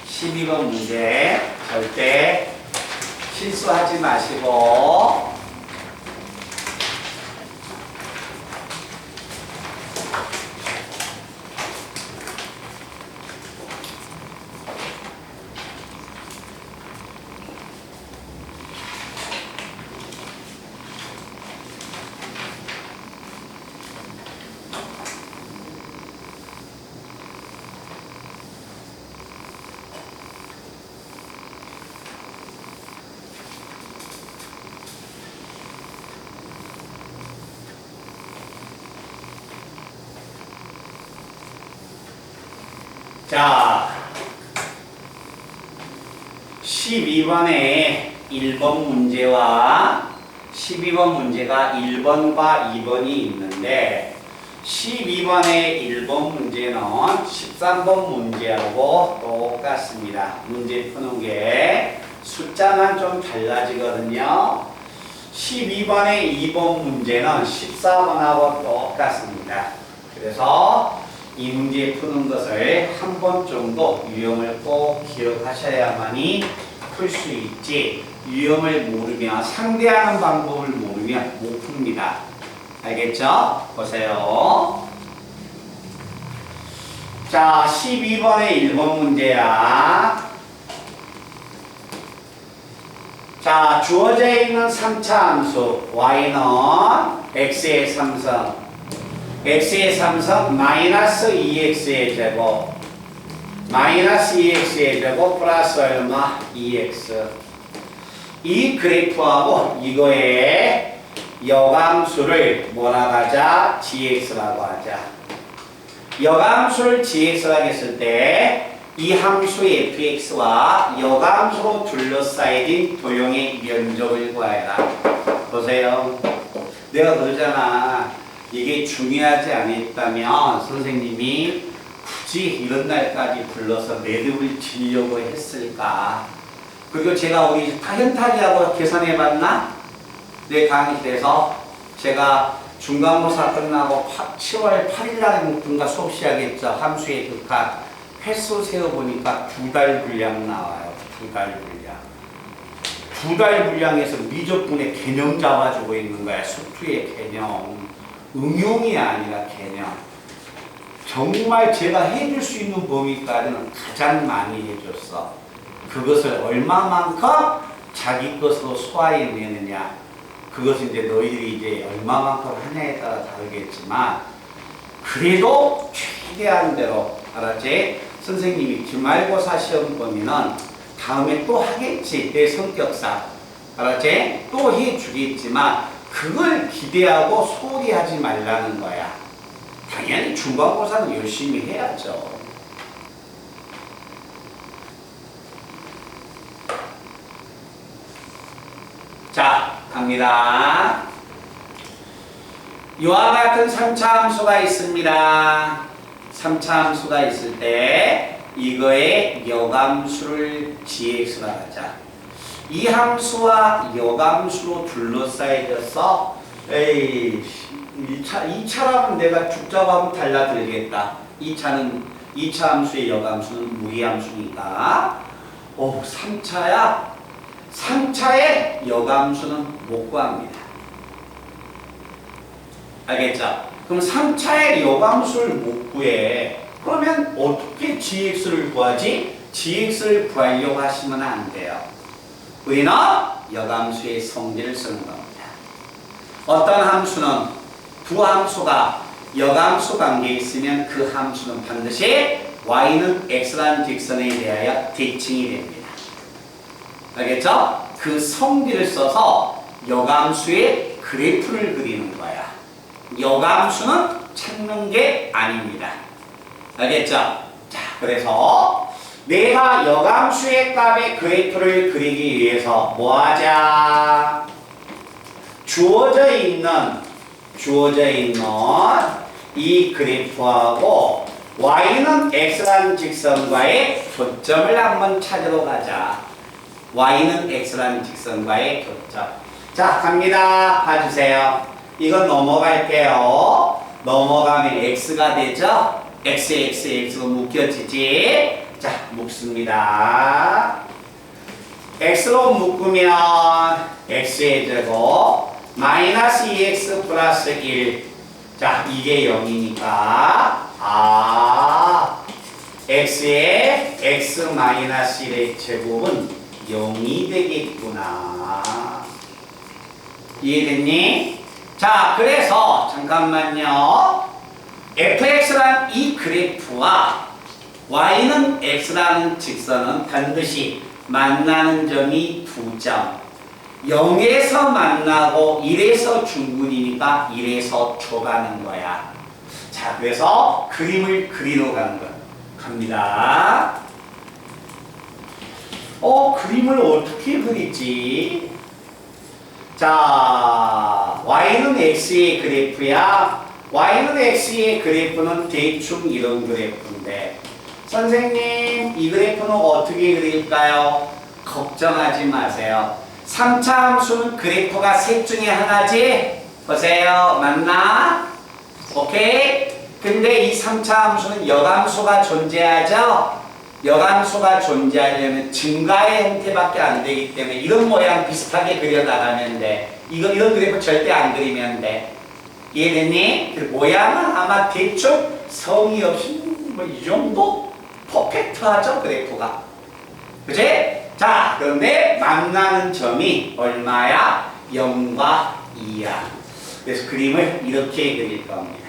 12번 문제 절대 실수하지 마시고 자, 12번의 1번 문제와 12번 문제가 1번과 2번이 있는데 12번의 1번 문제는 13번 문제하고 똑같습니다. 문제 푸는 게 숫자만 좀 달라지거든요. 12번의 2번 문제는 14번하고 똑같습니다. 그래서 이 문제 푸는 것을 한 번 정도 유형을 꼭 기억하셔야만이 풀 수 있지, 유형을 모르면 상대하는 방법을 모르면 못 풉니다. 알겠죠? 보세요. 자, 12번의 1번 문제야. 자, 주어져 있는 3차 함수 y는 x의 3성, x의 3성 마이너스 2x의 제곱, 마이너스 2x의 제곱 플러스 얼마? 2x. 이 그래프하고 이거의 여감수를 뭐라고 하자? gx라고 하자. 여감수를 gx라고 했을 때 이 함수의 fx와 여감수로 둘러싸인 도형의 면적을 구하라. 보세요. 내가 그러잖아. 이게 중요하지 않았다면 선생님이 굳이 이런 날까지 불러서 매듭을 지려고 했을까? 그리고 제가 우리 타현타기하고 계산해봤나? 내 강의 때서 제가 중간고사 끝나고 10월 8일 날인가 수업 시작했죠. 함수의 극한 횟수 세어보니까 2달 분량 나와요. 2달 분량. 2달 분량에서 미적분의 개념 잡아주고 있는 거야. 수투의 개념. 응용이 아니라 개념. 정말 제가 해줄 수 있는 범위까지는 가장 많이 해줬어. 그것을 얼마만큼 자기 것으로 소화해내느냐. 그것은 이제 너희들이 이제 얼마만큼 하냐에 따라 다르겠지만, 그래도 최대한대로, 알았지? 선생님이 기말고사 시험 범위는 다음에 또 하겠지. 내 성격상. 알았지? 또 해주겠지만, 그걸 기대하고 소홀히 하지 말라는 거야. 당연히 중간고사는 열심히 해야죠. 자, 갑니다. 이와 같은 3차 함수가 있습니다. 3차 함수가 있을 때 이거의 여감수를 gx라 하자. 이 함수와 여감수로 둘러싸여져서 2차라면 내가 죽잡하면 달라들겠다. 2차 함수의 여감수는 무리함수니까 3차야? 3차의 여감수는 못 구합니다. 알겠죠? 그럼 3차의 여감수를 못 구해. 그러면 어떻게 gx를 구하지? gx를 구하려고 하시면 안 돼요. 우리는 여감수의 성질을 쓰는 겁니다. 어떤 함수는 두 함수가 여감수 관계에 있으면 그 함수는 반드시 y는 x라는 직선에 대하여 대칭이 됩니다. 알겠죠? 그 성질을 써서 여감수의 그래프를 그리는 거야. 여감수는 찾는 게 아닙니다. 알겠죠? 자, 그래서 내가 여감수의 값의 그래프를 그리기 위해서 뭐 하자? 주어져 있는 이 그래프하고 y는 x라는 직선과의 교점을 한번 찾으러 가자. y는 x라는 직선과의 교점. 자, 갑니다. 봐주세요. 이건 넘어갈게요. 넘어가면 x가 되죠? x로 묶여지지? 자, 묶습니다. x로 묶으면 x의 제곱 마이너스 2x 플러스 1. 자, 이게 0이니까 x의 x 마이너스 1의 제곱은 0이 되겠구나. 이해됐니? 자, 그래서 잠깐만요. fx라는 이 그래프와 y는 x라는 직선은 반드시 만나는 점이 2점. 0에서 만나고 1에서 중근이니까 1에서 좁아는 거야. 자, 그래서 그림을 그리러 가는 거야. 갑니다. 그림을 어떻게 그리지? 자, y는 x의 그래프야. y는 x의 그래프는 대충 이런 그래프인데, 선생님, 이 그래프는 어떻게 그릴까요? 걱정하지 마세요. 3차 함수는 그래프가 셋 중에 하나지? 보세요. 맞나? 오케이? 근데 이 3차 함수는 여감수가 존재하죠? 여감수가 존재하려면 증가의 형태밖에 안 되기 때문에 이런 모양 비슷하게 그려나가면 돼. 이런 그래프 절대 안 그리면 돼. 이해됐니? 그 모양은 아마 대충 성의 없이 이 정도 퍼펙트하죠, 그래프가. 그치? 자, 그런데 만나는 점이 얼마야? 0과 2야. 그래서 그림을 이렇게 그릴 겁니다.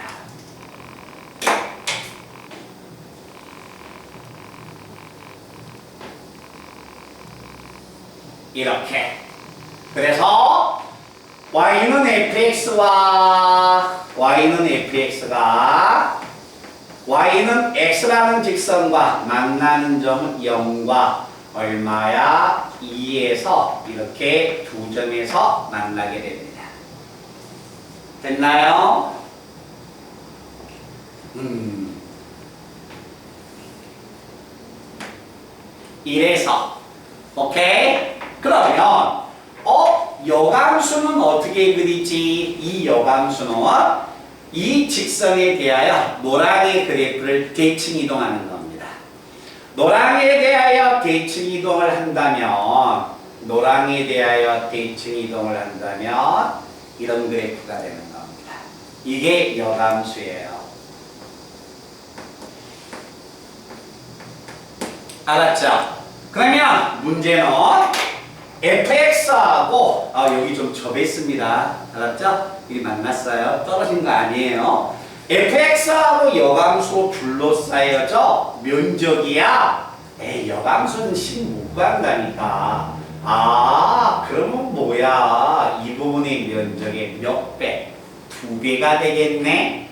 이렇게. 그래서 y는 y는 x라는 직선과 만나는 점은 0과 얼마야? 2에서 이렇게 두 점에서 만나게 됩니다. 됐나요? 이래서 오케이? 그러면 여감수는 어떻게 그리지? 이 여감수는 이 직선에 대하여 노랑의 그래프를 대칭 이동하는 겁니다. 노랑에 대하여 대칭 이동을 한다면 이런 그래프가 되는 겁니다. 이게 여감수예요. 알았죠? 그러면 문제는 fx하고 여기 좀 접했습니다. 알았죠? 이게 만났어요. 떨어진 거 아니에요. fx하고 여감수 둘러싸여져 면적이야. 여감수는 10 못 구한다니까. 그러면 뭐야? 이 부분의 면적의 몇 배? 2배가 되겠네.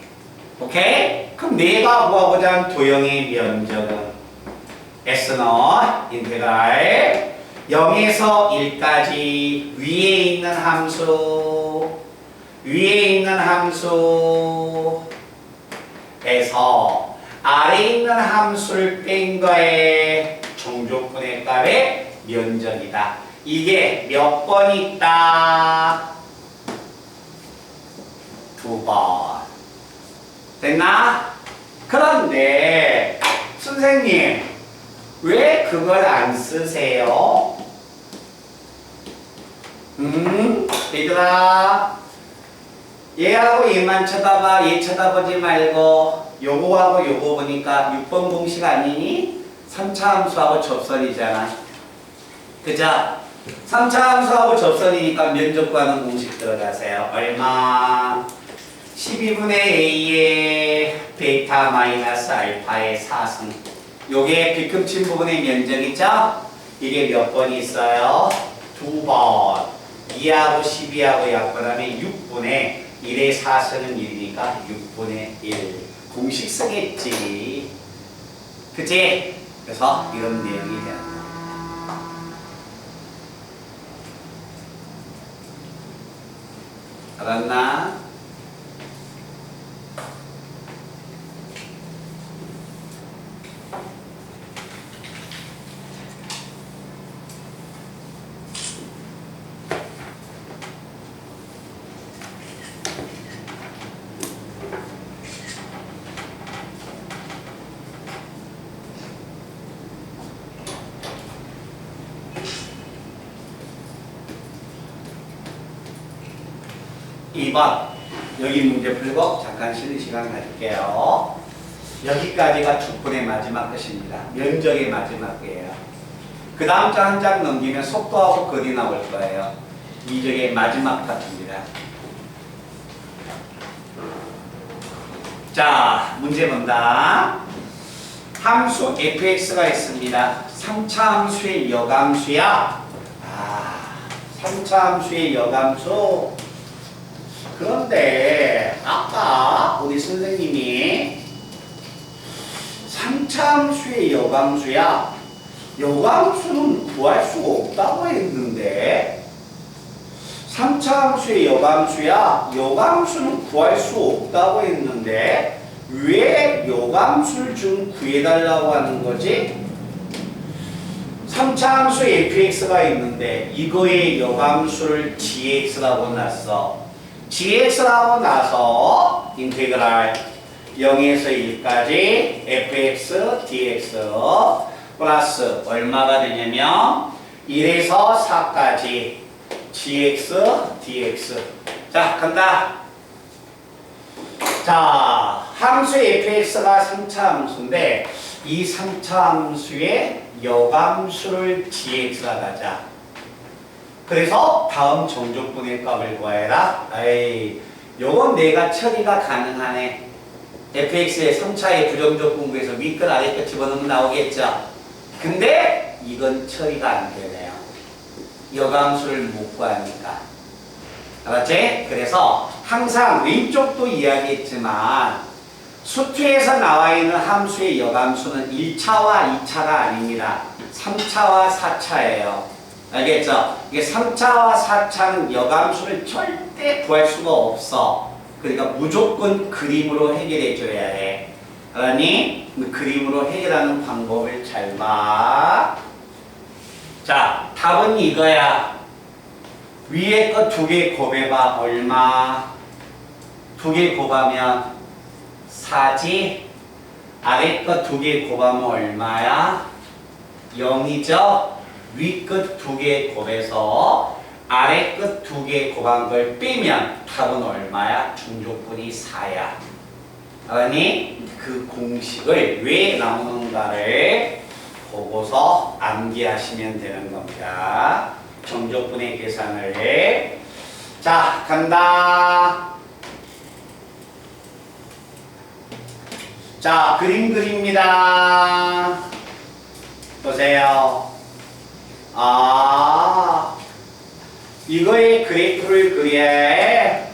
오케이? 그럼 내가 구하고자 한 도형의 면적은 S는 인테그랄 0에서 1까지 위에 있는 함수에서 아래에 있는 함수를 뺀 거에 정조분의 값의 면적이다. 이게 몇 번 있다? 2번. 됐나? 그런데 선생님 왜 그걸 안 쓰세요? 얘들아 얘하고 얘만 쳐다봐. 얘 쳐다보지 말고 요거하고 요거 보니까 6번 공식 아니니? 3차 함수하고 접선이잖아. 그죠? 3차 함수하고 접선이니까 면적 구하는 공식 들어가세요. 얼마? 12분의 a의 베타 마이너스 알파의 4승. 요게 뒤꿈친 부분의 면적이죠? 이게 몇 번 있어요? 2번. 2하고 12하고 약분하면 6분의 1의 4승은 1이니까 6분의 1. 공식 쓰겠지. 그치? 그래서 이런 내용이 되는 거야. 알았나? 2번 여기 문제 풀고 잠깐 쉬는 시간 가질게요. 여기까지가 주분의 마지막 것입니다. 면적의 마지막 거예요. 그 다음 장 한 장 넘기면 속도하고 거리 나올 거예요. 미적의 마지막 파트입니다. 자, 문제 본다. 함수 fx가 있습니다. 3차 함수의 여감수야. 3차 함수의 여감수. 그런데 아까 우리 선생님이 3차 함수의 여감수야. 여감수는 구할 수가 없다고 했는데 3차 함수의 여감수야. 여감수는 구할 수 없다고 했는데 왜 여감수를 좀 구해달라고 하는 거지? 3차 함수 fx가 있는데 이거의 여감수를 gx라고 놨어. gx라고 나서 인테그랄 0에서 1까지 fx dx 플러스 얼마가 되냐면 1에서 4까지 gx dx. 자, 간다. 자, 함수 fx가 3차 함수인데 이 3차 함수의 여감수를 gx라 가자. 그래서 다음 정조분의 값을 구해라. 요건 내가 처리가 가능하네. fx의 3차의 부정조건 구해서 윗끝 아래끝 집어넣으면 나오겠죠. 근데 이건 처리가 안 되네요. 여감수를 못 구하니까. 알았지? 그래서 항상 왼쪽도 이야기했지만 수투에서 나와 있는 함수의 여감수는 1차와 2차가 아닙니다. 3차와 4차예요. 알겠죠? 이게 3차와 4차는 여감수를 절대 구할 수가 없어. 그러니까 무조건 그림으로 해결해 줘야 해. 알았니? 그림으로 해결하는 방법을 잘 봐. 자, 답은 이거야. 위에 거 2개 곱해봐. 얼마? 2개 곱하면 4지? 아래 거 2개 곱하면 얼마야? 0이죠? 위 끝 2개 곱해서 아래 끝 2개 곱한 걸 빼면 답은 얼마야? 중조분이 4야. 알았니? 그 공식을 왜 나오는가를 보고서 암기하시면 되는 겁니다. 정조분의 계산을 해. 자, 간다. 자, 그림 그립니다. 보세요. 이거의 그래프를 그려야 해.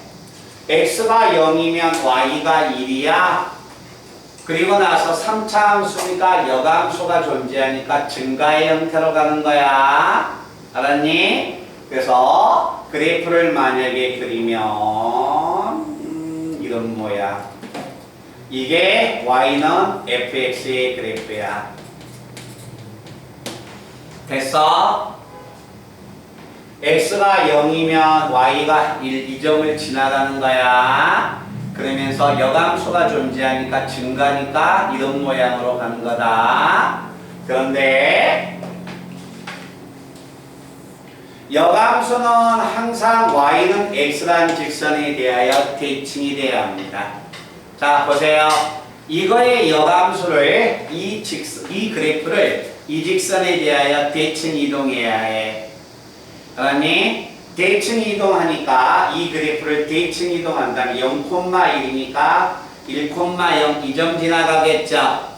x가 0이면 y가 1이야. 그리고 나서 3차 함수니까 여감수가 존재하니까 증가의 형태로 가는 거야. 알았니? 그래서 그래프를 만약에 그리면 이런 모양. 이게 y는 fx의 그래프야. 됐어? x가 0이면 y가 1, 이 점을 지나가는 거야. 그러면서 여감수가 존재하니까 증가니까 이런 모양으로 가는 거다. 그런데 여감수는 항상 y는 x라는 직선에 대하여 대칭이 되어야 합니다. 자, 보세요. 이거의 여감수를 이 그래프를 이 직선에 대하여 대칭 이동해야 해. 알았니? 대칭 이동하니까 이 그래프를 대칭 이동한다면 0,1이니까 1,0 이 점 지나가겠죠?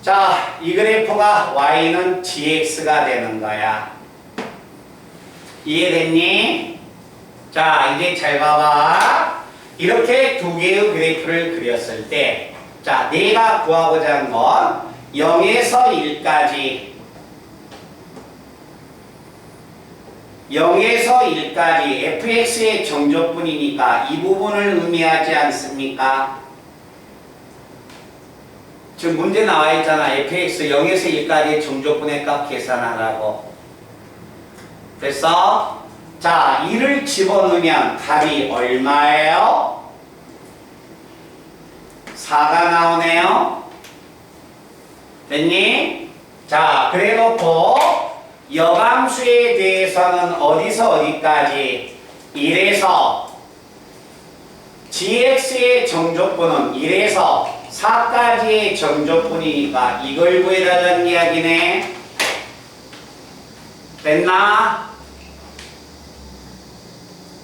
자, 이 그래프가 y는 gx가 되는 거야. 이해됐니? 자, 이제 잘 봐봐. 이렇게 2개의 그래프를 그렸을 때, 자, 내가 구하고자 한 건 0에서 1까지 0에서 1까지 fx의 정조분이니까 이 부분을 의미하지 않습니까? 지금 문제 나와 있잖아. fx 0에서 1까지의 정조분의 값 계산하라고. 됐어? 자, 1을 집어넣으면 답이 얼마예요? 4가 나오네요. 됐니? 자, 그래 놓고 여감수에 대해서는 어디서 어디까지? 1에서 gx의 정조분은 1에서 4까지의 정조분이니까 이걸 구해달라는 이야기네. 됐나?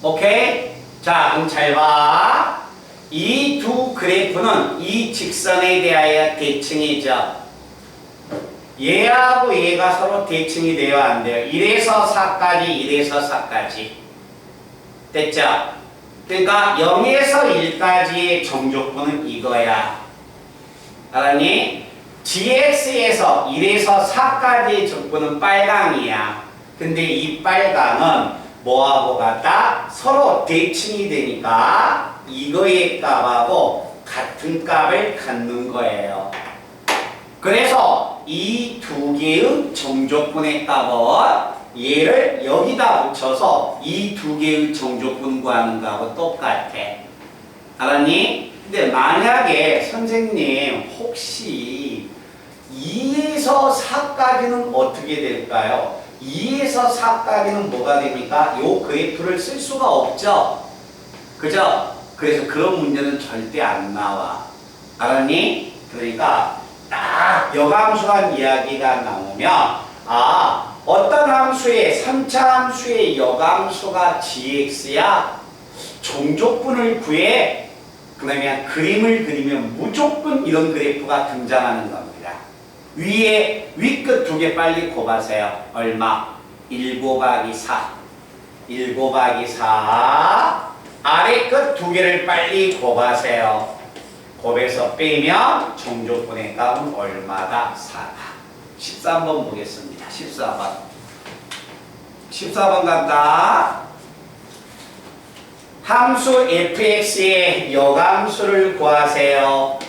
오케이? 자, 그럼 잘 봐. 이 두 그래프는 이 직선에 대하여 대칭이죠. 얘하고 얘가 서로 대칭이 돼요, 안 돼요? 1에서 4까지, 1에서 4까지. 됐죠? 그러니까 0에서 1까지의 정조분은 이거야. 알았니? gx에서 1에서 4까지의 정조분은 빨강이야. 근데 이 빨강은 뭐하고 같다? 서로 대칭이 되니까 이거의 값하고 같은 값을 갖는 거예요. 그래서 이 2개의 정조분의 값은 얘를 여기다 붙여서 이 2개의 정조분 구하는 거하고 똑같아. 알았니? 근데 만약에 선생님 혹시 2에서 4까지는 어떻게 될까요? 2에서 4까지는 뭐가 됩니까? 요 그래프를 쓸 수가 없죠? 그죠? 그래서 그런 문제는 절대 안 나와. 알았니? 그러니까 딱 여감수란 이야기가 나오면 어떤 함수의 3차 함수의 여감수가 gx야? 종족분을 구해. 그러면 그림을 그리면 무조건 이런 그래프가 등장하는 겁니다. 위에 위끝 2개 빨리 곱하세요. 얼마? 1 곱하기 4. 1 곱하기 4. 아래 끝 2개를 빨리 곱하세요. 곱해서 빼면 정조분의 값은 얼마다? 4다. 13번 보겠습니다. 14번. 14번 간다. 함수 fx의 여감수를 구하세요.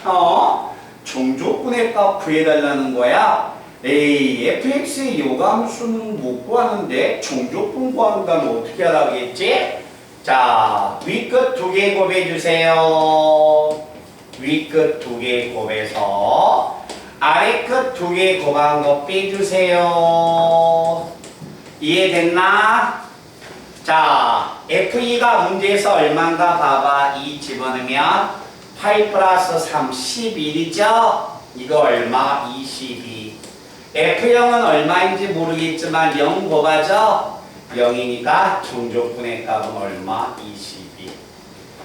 종족분의 값 구해달라는 거야. 에이, fx의 여감수는 못 구하는데 종족분 구한다면 어떻게 하라겠지? 자, 윗끝 두 개 곱해주세요. 윗끝 두 개 곱해서 아래끝 두 개 곱한 거 빼주세요. 이해됐나? 자, F2가 문제에서 얼마인가 봐봐. 2 집어넣으면 8 플러스 3, 11이죠? 이거 얼마? 22. F0은 얼마인지 모르겠지만 0 곱하죠? 0이니까 종족분의 값은 얼마? 22.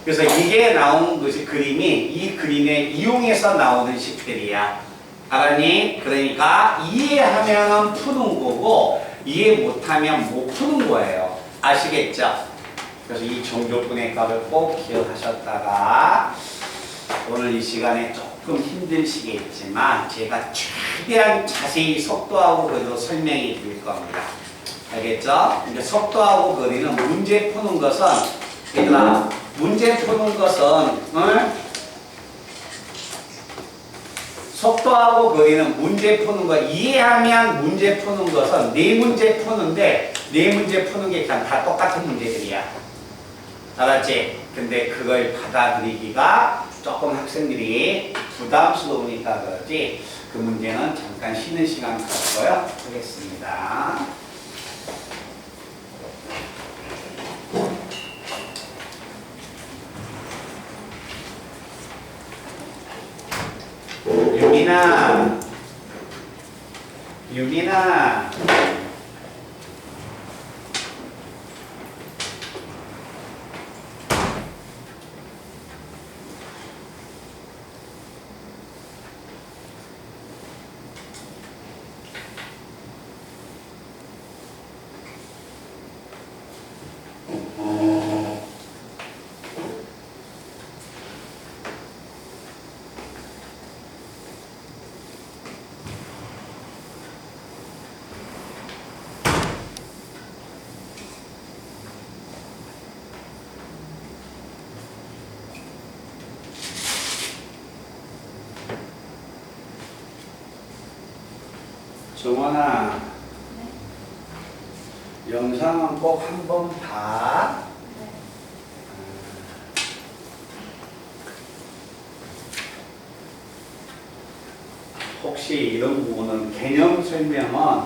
그래서 이게 나온 것이 그림이 이 그림에 이용해서 나오는 식들이야. 알았니? 그러니까 이해하면 푸는 거고 이해 못하면 못 푸는 거예요. 아시겠죠? 그래서 이 종족분의 값을 꼭 기억하셨다가 오늘 이 시간에 조금 힘드시겠지만 제가 최대한 자세히 속도하고 거리로 설명해 드릴 겁니다. 알겠죠? 이제 속도하고 거리는 문제 푸는 것은 얘들아 문제 푸는 것은 속도하고 거리는 문제 푸는 거 이해하면 문제 푸는 것은 네 문제 푸는데 네 문제 푸는 게 그냥 다 똑같은 문제들이야. 알았지? 근데 그걸 받아들이기가 조금 학생들이 부담스러우니까 그러지 그 문제는 잠깐 쉬는 시간 갖고요 하겠습니다. 유민아 정원아 네. 영상은 꼭 한번 봐. 네. 혹시 이런 부분은 개념 설명은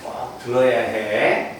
꼭 들어야 해.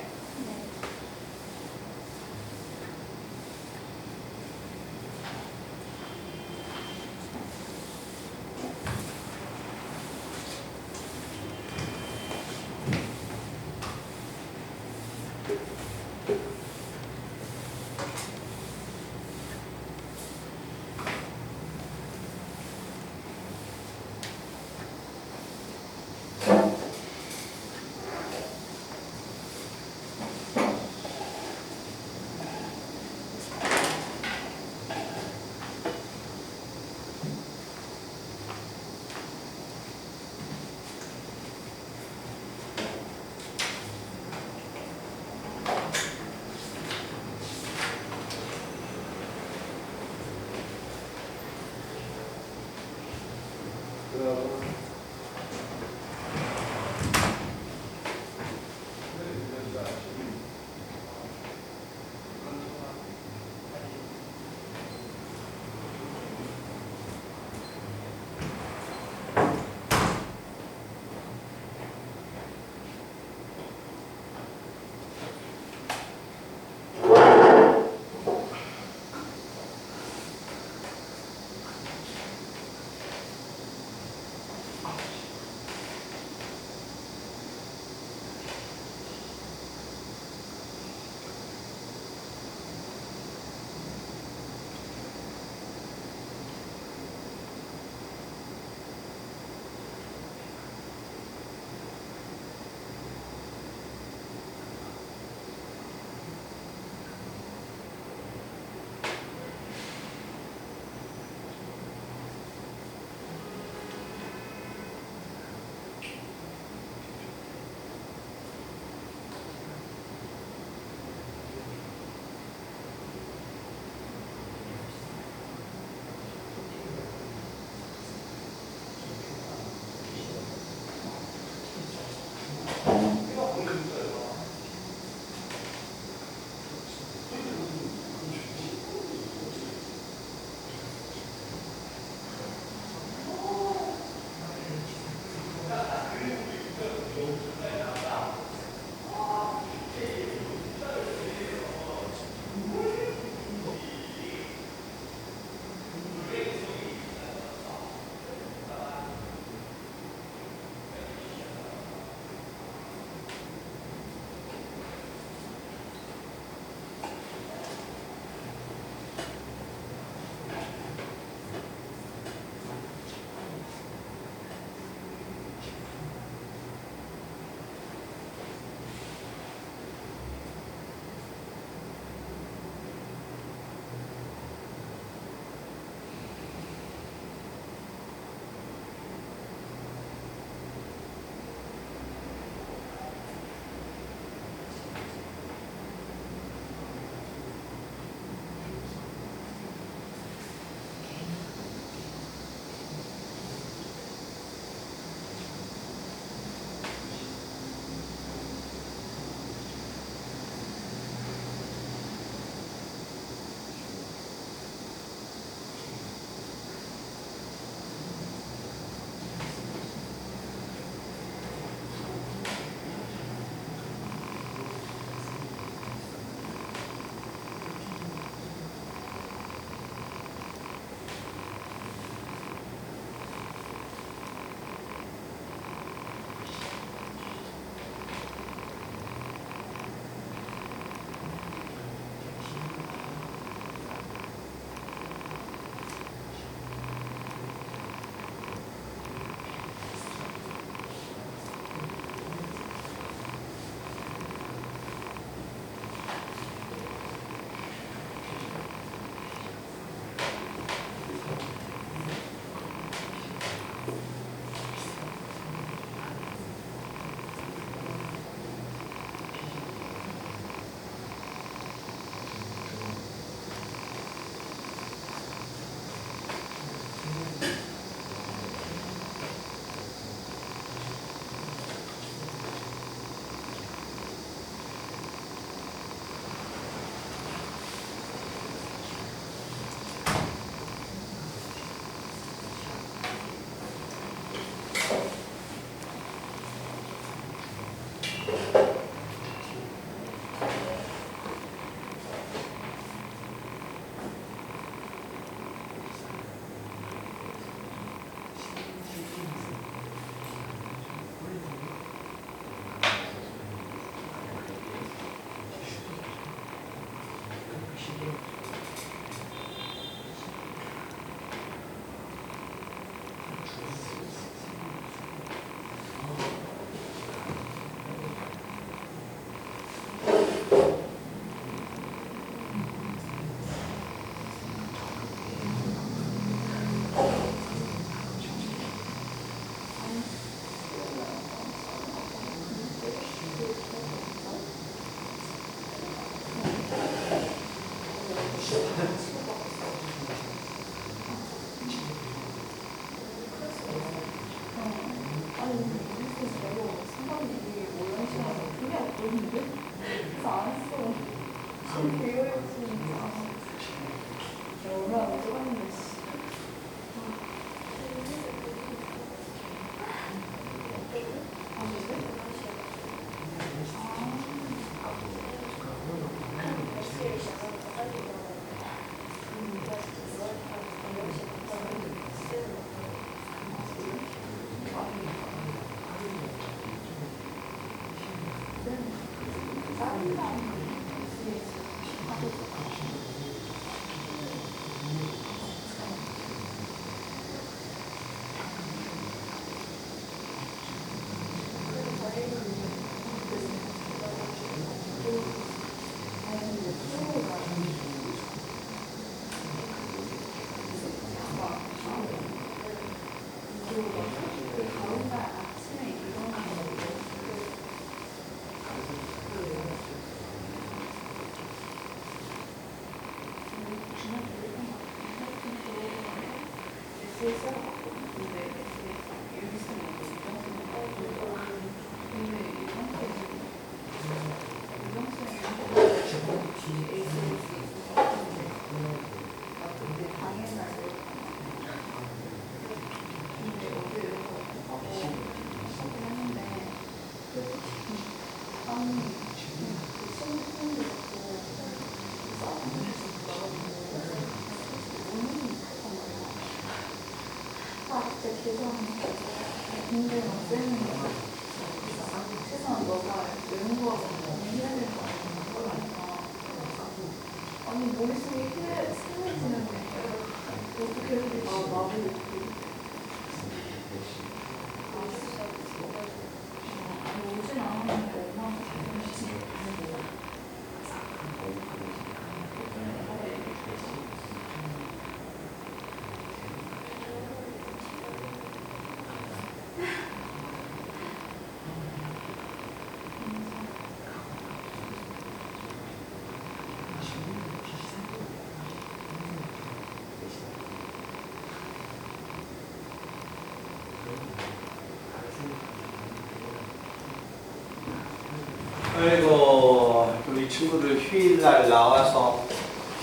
아이고, 우리 친구들 휴일날 나와서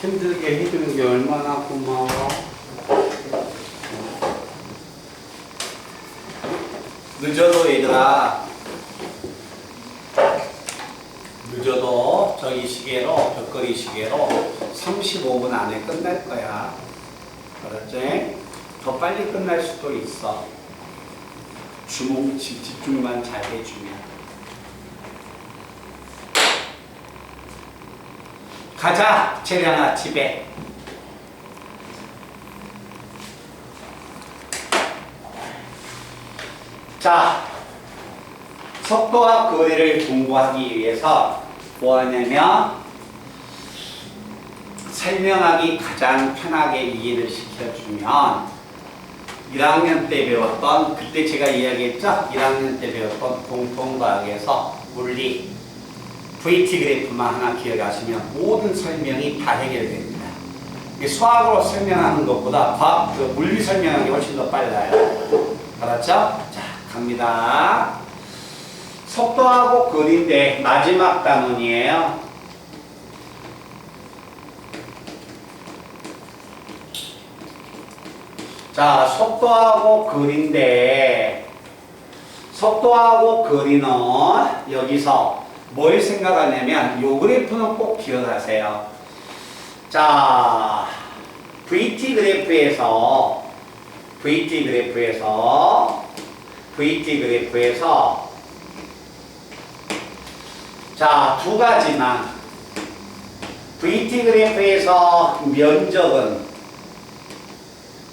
힘들게 해주는 게 얼마나 고마워. 늦어도 얘들아, 늦어도 저기 시계로, 벽걸이 시계로 35분 안에 끝날 거야. 알았지? 더 빨리 끝날 수도 있어. 집중만 잘 해주면. 가자, 채량아, 집에. 자, 속도와 거리를 공부하기 위해서 뭐 하냐면 설명하기 가장 편하게 이해를 시켜주면 1학년 때 배웠던, 그때 제가 이야기했죠? 1학년 때 배웠던 공통과학에서 물리 VT 그래프만 하나 기억하시면 모든 설명이 다 해결됩니다. 수학으로 설명하는 것보다 과학, 물리 설명하는 게 훨씬 더 빨라요. 알았죠? 자, 갑니다. 속도하고 거리인데 마지막 단원이에요. 자, 속도하고 거리인데 속도하고 거리는 여기서 뭘 생각하냐면 요 그래프는 꼭 기억하세요. 자, VT 그래프에서 자, 두 가지만 VT 그래프에서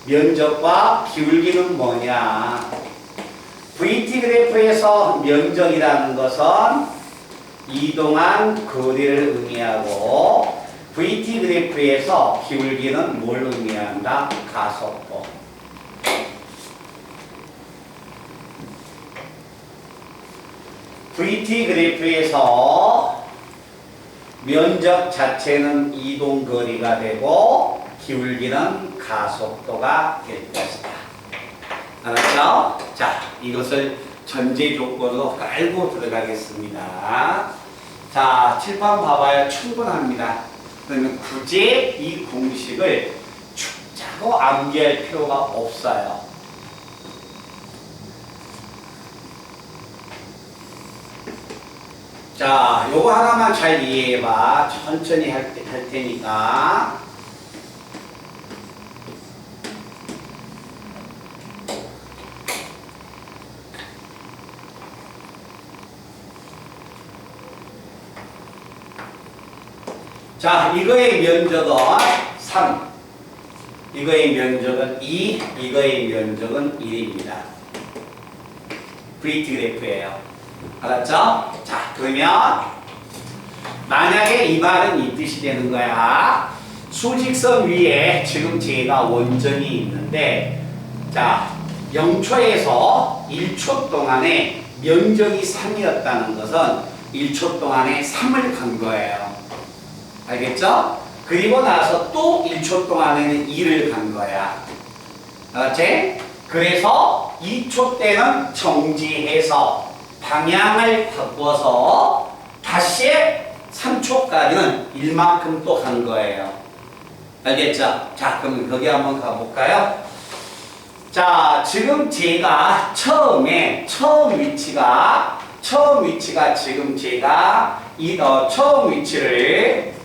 면적과 기울기는 뭐냐? VT 그래프에서 면적이라는 것은 이동한 거리를 의미하고 VT 그래프에서 기울기는 뭘 의미한다? 가속도. VT 그래프에서 면적 자체는 이동거리가 되고 기울기는 가속도가 될 것이다. 알았죠? 자, 이것을 전제 조건으로 깔고 들어가겠습니다. 자, 칠판 봐봐요. 충분합니다. 그러면 굳이 이 공식을 축 짜고 암기할 필요가 없어요. 자, 요거 하나만 잘 이해해봐. 천천히 할 테니까. 자, 이거의 면적은 3. 이거의 면적은 2. 이거의 면적은 1입니다. 브리트 그래프예요. 알았죠? 자, 그러면 만약에 이 말은 이 뜻이 되는 거야. 수직선 위에 지금 제가 원점이 있는데, 자, 0초에서 1초 동안에 면적이 3이었다는 것은 1초 동안에 3을 간 거예요. 알겠죠? 그리고 나서 또 1초 동안에는 2를 간 거야. 알았지? 그래서 2초 때는 정지해서 방향을 바꿔서 다시 3초까지는 1만큼 또 간 거예요. 알겠죠? 자, 그럼 거기 한번 가볼까요? 자, 지금 제가 처음 위치가 지금 제가 처음 위치를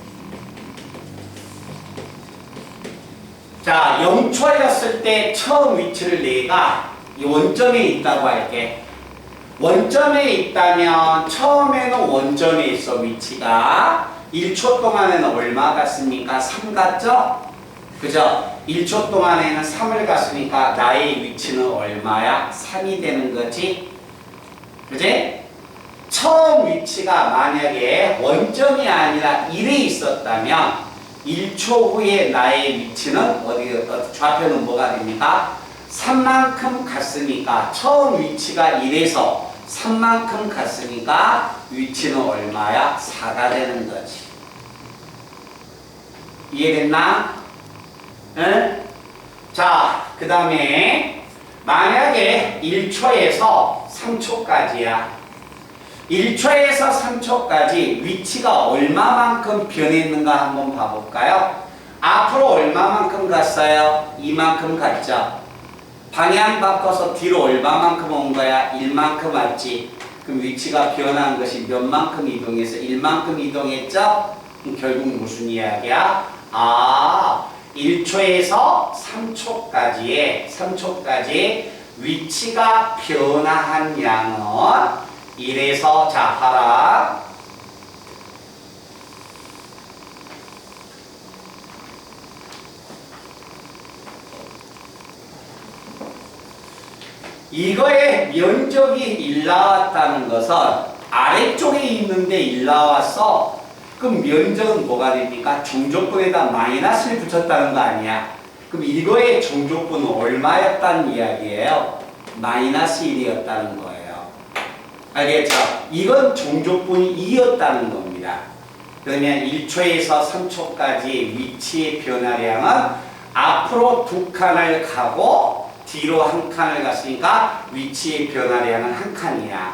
자, 0초였을 때 처음 위치를 내가 이 원점에 있다고 할게. 원점에 있다면 처음에는 원점에 있어 위치가 1초 동안에는 얼마 갔습니까? 3 갔죠? 그죠? 1초 동안에는 3을 갔으니까 나의 위치는 얼마야? 3이 되는 거지? 그지? 처음 위치가 만약에 원점이 아니라 1에 있었다면 1초 후에 나의 위치는 좌표는 뭐가 됩니까? 3만큼 갔으니까 처음 위치가 1에서 3만큼 갔으니까 위치는 얼마야? 4가 되는 거지. 이해됐나? 응? 자, 그 다음에 만약에 1초에서 3초까지야. 1초에서 3초까지 위치가 얼마만큼 변했는가 한번 봐볼까요? 앞으로 얼마만큼 갔어요? 이만큼 갔죠? 방향 바꿔서 뒤로 얼마만큼 온 거야? 1만큼 왔지? 그럼 위치가 변한 것이 몇 만큼 이동해서 1만큼 이동했죠? 그럼 결국 무슨 이야기야? 아, 1초에서 3초까지 위치가 변화한 양은 1에서 자 하라. 이거의 면적이 1 나왔다는 것은 아래쪽에 있는데 1 나왔어. 그럼 면적은 뭐가 됩니까? 종족분에다 마이너스를 붙였다는 거 아니야? 그럼 이거의 종족분은 얼마였다는 이야기예요? 마이너스 1이었다는 거예요. 알겠죠? 이건 종족분이 2였다는 겁니다. 그러면 1초에서 3초까지 위치의 변화량은 앞으로 2칸을 가고 뒤로 1칸을 갔으니까 위치의 변화량은 1칸이야.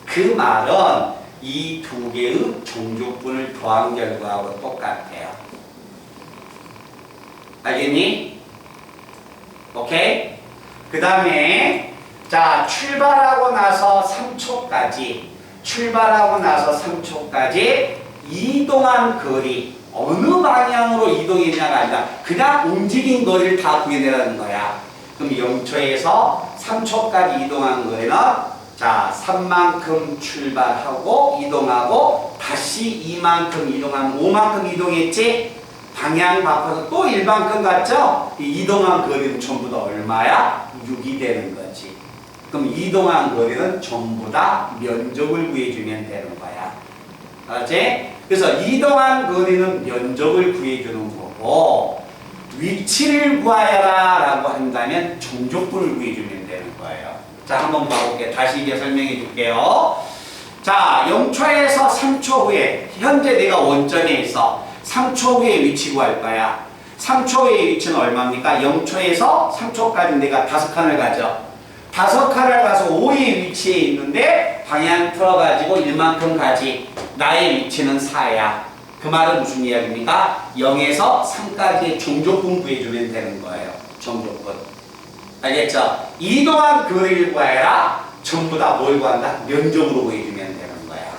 그 말은 이 두 개의 종족분을 더한 결과하고 똑같아요. 알겠니? 오케이? 그 다음에 자, 출발하고 나서 3초까지 이동한 거리, 어느 방향으로 이동했냐가 아니라 그냥 움직인 거리를 다 구해내라는 거야. 그럼 0초에서 3초까지 이동한 거리는 자, 3만큼 출발하고 이동하고 다시 2만큼 이동하면 5만큼 이동했지? 방향 바꿔서 또 1만큼 갔죠? 이동한 거리는 전부 다 얼마야? 6이 되는 거지. 그럼 이동한 거리는 전부 다 면적을 구해주면 되는 거야. 알았지? 그래서 이동한 거리는 면적을 구해주는 거고 위치를 구하여라 라고 한다면 종족분을 구해주면 되는 거예요. 자, 한번 봐볼게요. 다시 이제 설명해 줄게요. 자, 0초에서 3초 후에 현재 내가 원점에 있어. 3초 후에 위치 구할 거야. 3초 후의 위치는 얼마입니까? 0초에서 3초까지 내가 5칸을 가죠. 5칸을 가서 5의 위치에 있는데 방향 틀어가지고 1만큼 가지. 나의 위치는 4야. 그 말은 무슨 이야기입니까? 0에서 3까지의 종족분 구해주면 되는 거예요. 종족분. 알겠죠? 이동한 거리를 구해라. 전부 다 뭘 구한다? 면적으로 구해주면 되는 거야.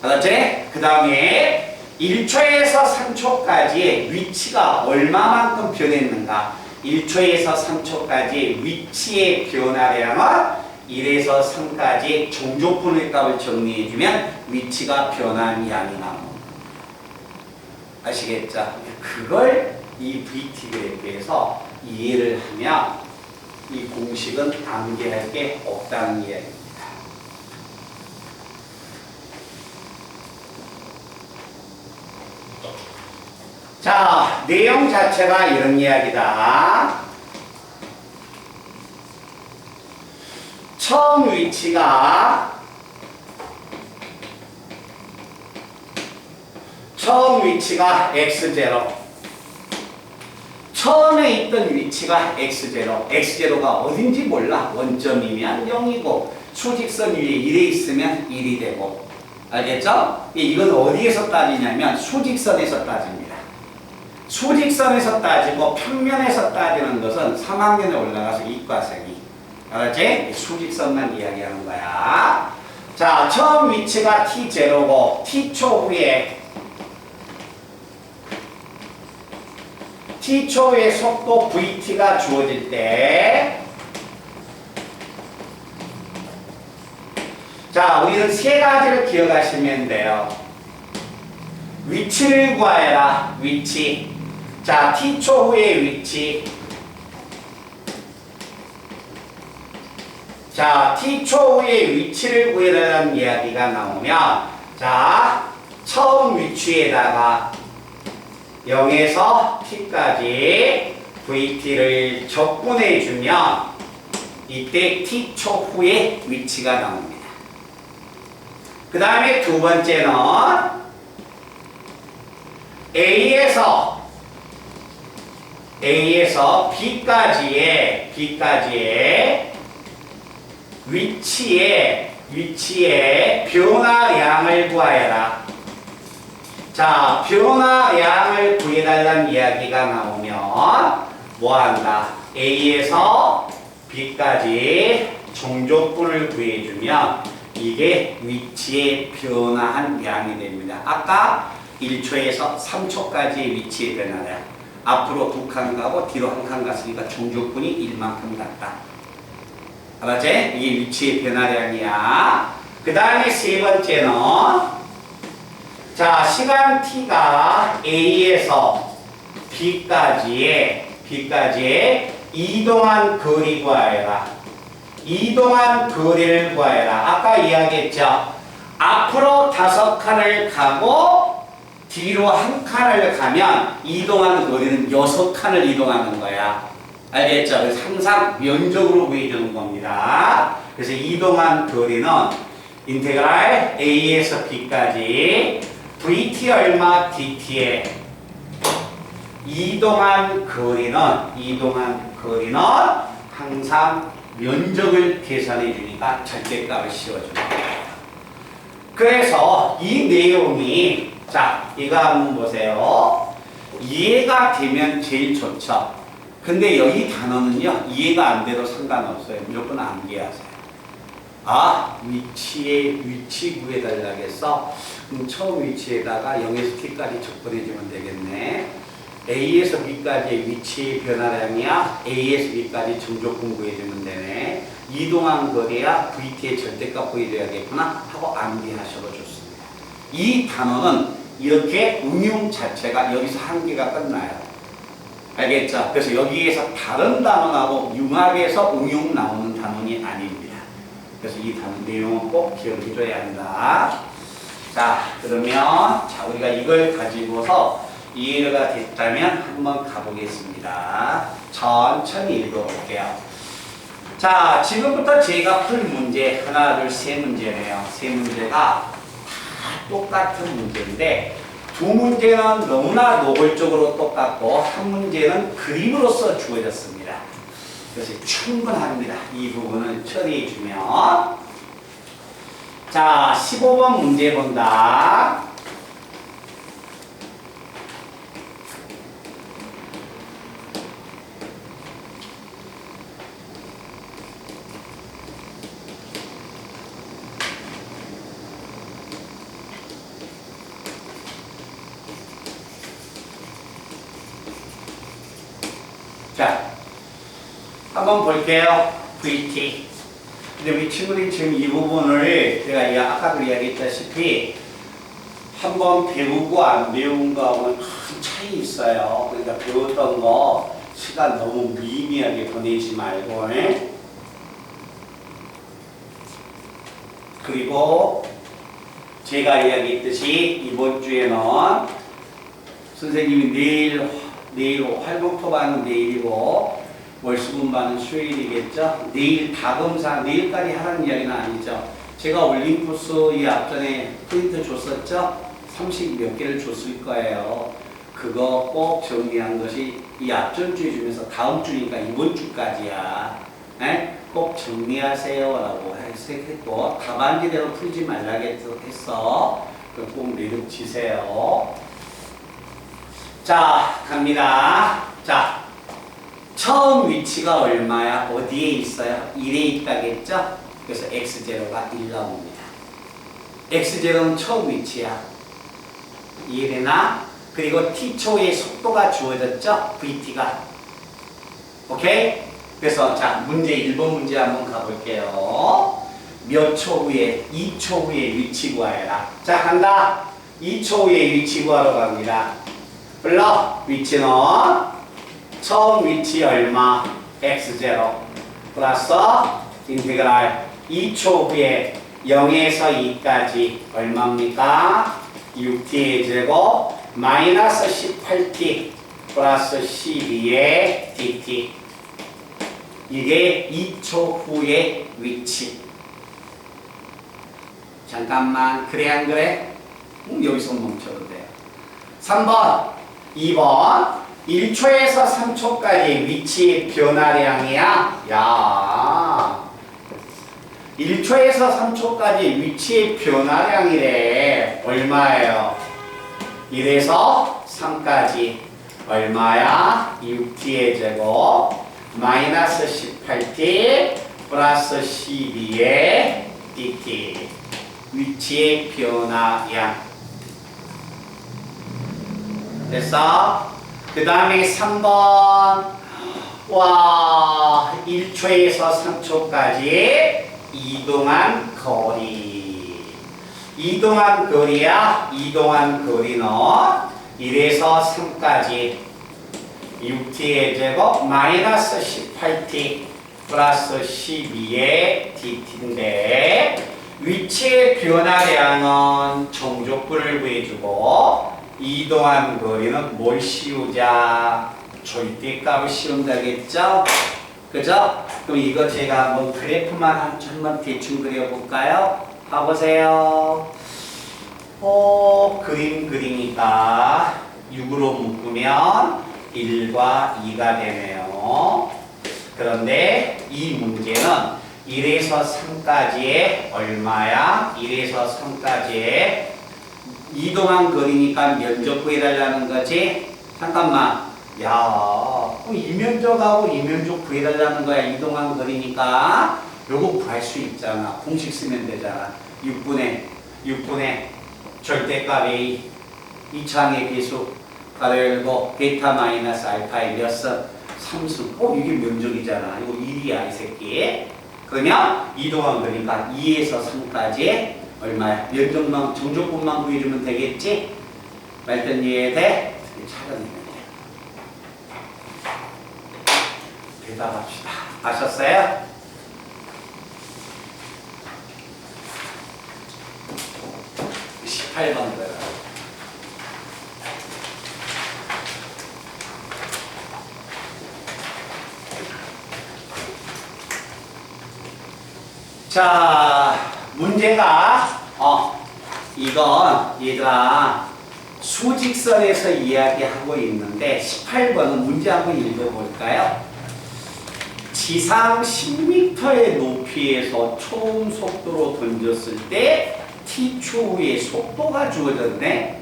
알았지? 그 다음에 1초에서 3초까지의 위치가 얼마만큼 변했는가? 1초에서 3초까지 위치의 변화량은 1에서 3까지 종족분의 값을 정리해주면 위치가 변한 양이 나옵니다. 아시겠죠? 그걸 이 VT 그래프에서 이해를 하면 이 공식은 암기할 게 없다는 이야기입니다. 자, 내용 자체가 이런 이야기다. 처음 위치가 x0. 처음에 있던 위치가 x0. x0가 어딘지 몰라. 원점이면 0이고 수직선 위에 1에 있으면 1이 되고. 알겠죠? 이건 어디에서 따지냐면 수직선에서 따집니다. 수직선에서 따지고 평면에서 따지는 것은 3학년에 올라가서 이과생이. 알았지? 수직선만 이야기하는 거야. 자, 처음 위치가 t0고 t초 후에 속도 vt가 주어질 때, 자, 우리는 세 가지를 기억하시면 돼요. 위치를 구하여라. 위치. 자, t초 후의 위치. 자, t초 후의 위치를 구해라는 이야기가 나오면, 자, 처음 위치에다가 0에서 t까지 vt를 적분해주면 이때 t초 후의 위치가 나옵니다. 그 다음에 두 번째는 A에서 B까지의 위치의 변화량을 구하여라. 자, 변화량을 구해달라는 이야기가 나오면 뭐한다? A에서 B까지 종족분을 구해주면 이게 위치의 변화한 양이 됩니다. 아까 1초에서 3초까지의 위치의 변화량. 앞으로 2칸 가고 뒤로 1칸 갔으니까 종족분이 1만큼 갔다. 알았지? 이게 위치의 변화량이야. 그 다음에 세 번째는, 자, 시간 t가 A에서 B까지의 이동한 거리 구하여라. 이동한 거리를 구하여라. 아까 이야기했죠? 앞으로 5칸을 가고 뒤로 1칸을 가면 이동하는 거리는 6칸을 이동하는 거야. 알겠죠? 그래서 항상 면적으로 구해주는 겁니다. 그래서 이동한 거리는 인테그랄 A에서 B까지 VT 얼마 DT에 이동한 거리는 항상 면적을 계산해 주니까 절대값을 씌워줍니다. 그래서 이 내용이, 자, 이거 한번 보세요. 이해가 되면 제일 좋죠. 근데 여기 단어는요, 이해가 안 돼도 상관없어요. 무조건 암기하세요. 아, 위치 구해달라겠어? 그럼 처음 위치에다가 0에서 t까지 적분해주면 되겠네. A에서 B까지의 위치의 변화량이야. A에서 B까지 정족분 구해주면 되네. 이동한 거리야. VT의 절대값 구해줘야겠구나 하고 암기하셔도 좋습니다. 이 단어는 이렇게 응용 자체가 여기서 한계가 끝나요. 알겠죠? 그래서 여기에서 다른 단원하고 융합해서 응용 나오는 단원이 아닙니다. 그래서 이 단원 내용은 꼭 기억해줘야 한다. 자, 그러면 자, 우리가 이걸 가지고서 이해가 됐다면 한번 가보겠습니다. 천천히 읽어볼게요. 자, 지금부터 제가 풀 문제 하나, 둘, 세 문제네요. 세 문제가 다 똑같은 문제인데 두 문제는 너무나 노골적으로 똑같고 한 문제는 그림으로써 주어졌습니다. 그래서 충분합니다. 이 부분을 처리해 주면. 자, 15번 문제 본다. 자, 한번 볼게요. VT. 근데 우리 친구들이 지금 이 부분을 제가 아까도 이야기했다시피 한번 배우고 안 배운 거하고는 큰 차이 있어요. 그러니까 배웠던 거 시간 너무 미미하게 보내지 말고. 그리고 제가 이야기했듯이 이번 주에는 선생님이 내일 활동토반은 내일이고 월수분반은 수요일이겠죠. 내일 다검사 내일까지 하라는 이야기는 아니죠. 제가 올림푸스 이 앞전에 프린트 줬었죠. 30 몇 개를 줬을 거예요. 그거 꼭 정리한 것이 이 앞전 주에 주면서 다음 주니까 이번 주까지야. 꼭 정리하세요 라고 했고 답안지대로 풀지 말라고 했어. 그럼 꼭 매듭지세요. 자, 갑니다. 자, 처음 위치가 얼마야? 어디에 있어요? 1에 있다겠죠? 그래서 x0가 1 나옵니다. x0는 처음 위치야. 이해되나? 그리고 t초의 속도가 주어졌죠? vt가. 오케이? 그래서 자, 문제 1번 문제 한번 가볼게요. 몇 초 후에? 2초 후에 위치 구하여라. 자, 간다. 2초 후에 위치 구하러 갑니다. 불러. 위치는 처음 위치 얼마? x0 플러스 인테그랄 2초 후에 0에서 2까지 얼마입니까? 6t의 제곱 마이너스 18t 플러스 12의 dt. 이게 2초 후의 위치. 잠깐만, 그래 안 그래? 여기서 멈춰도 돼요. 3번, 2번 1초에서 3초까지 위치의 변화량이야. 야, 1초에서 3초까지 위치의 변화량이래. 얼마예요? 1에서 3까지 얼마야? 6t의 제곱 마이너스 18t 플러스 12의 dt. 위치의 변화량. 됐어? 그 다음에 3번. 와, 1초에서 3초까지 이동한 거리. 이동한 거리야. 이동한 거리는 1에서 3까지 6t의 제곱 마이너스 18t 플러스 12의 dt인데 위치의 변화량은 정족분을 구해주고 이동한 거리는 뭘 씌우자? 절대값을 씌운다겠죠? 그죠? 그럼 이거 제가 한번 그래프만 한번 대충 그려볼까요? 봐보세요. 그림 그리니까 6으로 묶으면 1과 2가 되네요. 그런데 이 문제는 1에서 3까지의 얼마야? 1에서 3까지의 이동한 거리니까 면적 구해달라는 거지? 잠깐만. 야, 이 면적하고 이 면적 구해달라는 거야. 이동한 거리니까. 요거 구할 수 있잖아. 공식 쓰면 되잖아. 6분의 절대값 A 2차항의 계수 가로 열고 베타 마이너스 알파의 몇 선? 3승. 이게 면적이잖아. 이거 1이야, 이 새끼. 그러면 이동한 거리니까 2에서 3까지 얼마야? 면적만, 정족분만 구해주면 되겠지? 말든 이해돼? 찾아내면 돼. 대답합시다. 아셨어요? 그 18번 들어가. 자, 문제가 이건 얘들아 수직선에서 이야기하고 있는데 18번은 문제 한번 읽어볼까요? 지상 10m의 높이에서 초음 속도로 던졌을 때 t초 후에 속도가 주어졌네.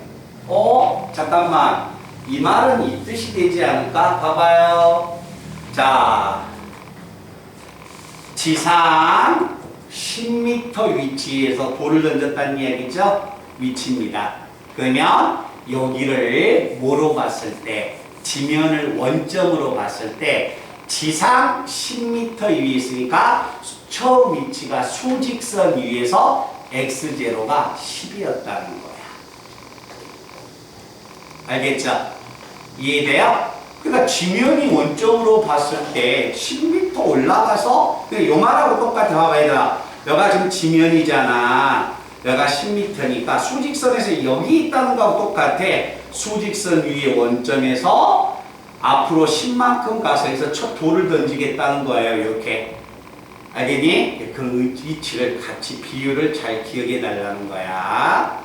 잠깐만, 이 말은 이 뜻이 되지 않을까? 봐봐요. 자, 지상 10m 위치에서 돌을 던졌다는 이야기죠? 위치입니다. 그러면 여기를 뭐로 봤을 때, 지면을 원점으로 봤을 때 지상 10m 위에 있으니까 처음 위치가 수직선 위에서 x0가 10이었다는 거야. 알겠죠? 이해돼요? 그러니까 지면이 원점으로 봤을 때 10m 올라가서 요만하고 똑같아. 봐봐 얘들아. 여기가 지금 지면이잖아. 여기가 10m니까 수직선에서 여기 있다는 거하고 똑같아. 수직선 위에 원점에서 앞으로 10만큼 가서 여기서 첫 돌을 던지겠다는 거예요. 이렇게. 알겠니? 그 위치를 같이 비율을 잘 기억해 달라는 거야.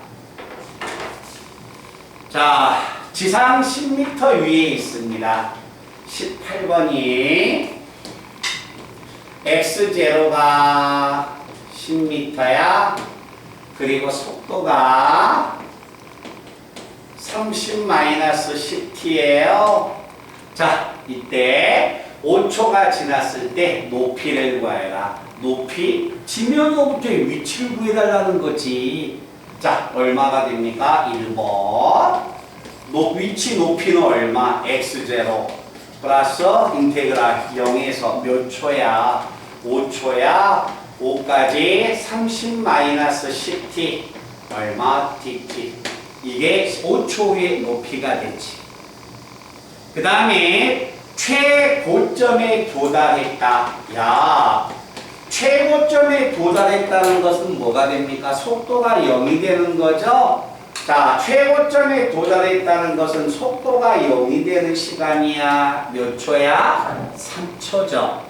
자, 지상 10m 위에 있습니다. 18번이 x0가 10m야. 그리고 속도가 30-10t예요. 자, 이때 5초가 지났을 때 높이를 구해라. 높이? 지면으로부터의 위치를 구해달라는 거지. 자, 얼마가 됩니까? 1번. 위치 높이는 얼마? x0 플러스 인테그랄 0에서 몇 초야? 5초야. 5까지 30-10t 얼마? dt. 이게 5초의 높이가 되지. 그 다음에 최고점에 도달했다. 야, 최고점에 도달했다는 것은 뭐가 됩니까? 속도가 0이 되는 거죠? 자, 최고점에 도달했다는 것은 속도가 0이 되는 시간이야. 몇 초야? 3초죠.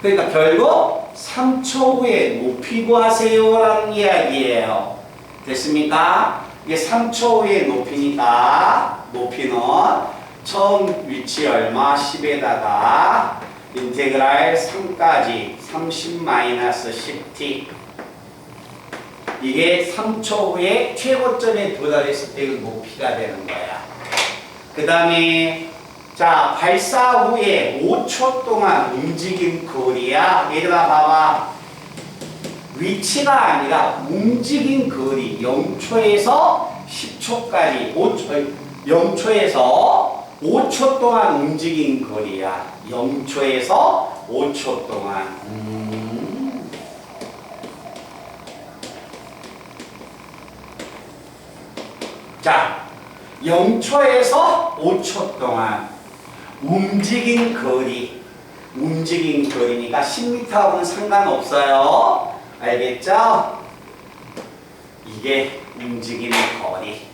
그러니까 결국 3초 후에 높이 구하세요 라는 이야기예요. 됐습니까? 이게 3초 후에 높이니까 높이는 처음 위치 얼마? 10에다가 인테그랄 3까지 30-10t. 이게 3초 후에 최고점에 도달했을 때 그 높이가 되는 거야. 그 다음에 자, 발사 후에 5초 동안 움직인 거리야. 얘들아 봐봐. 위치가 아니라 움직인 거리 0초에서 10초까지 0초에서 5초 동안 움직인 거리야. 0초에서 5초 동안. 자, 0초에서 5초 동안 움직인 거리. 움직인 거리니까 10m하고는 상관없어요. 알겠죠? 이게 움직이는 거리.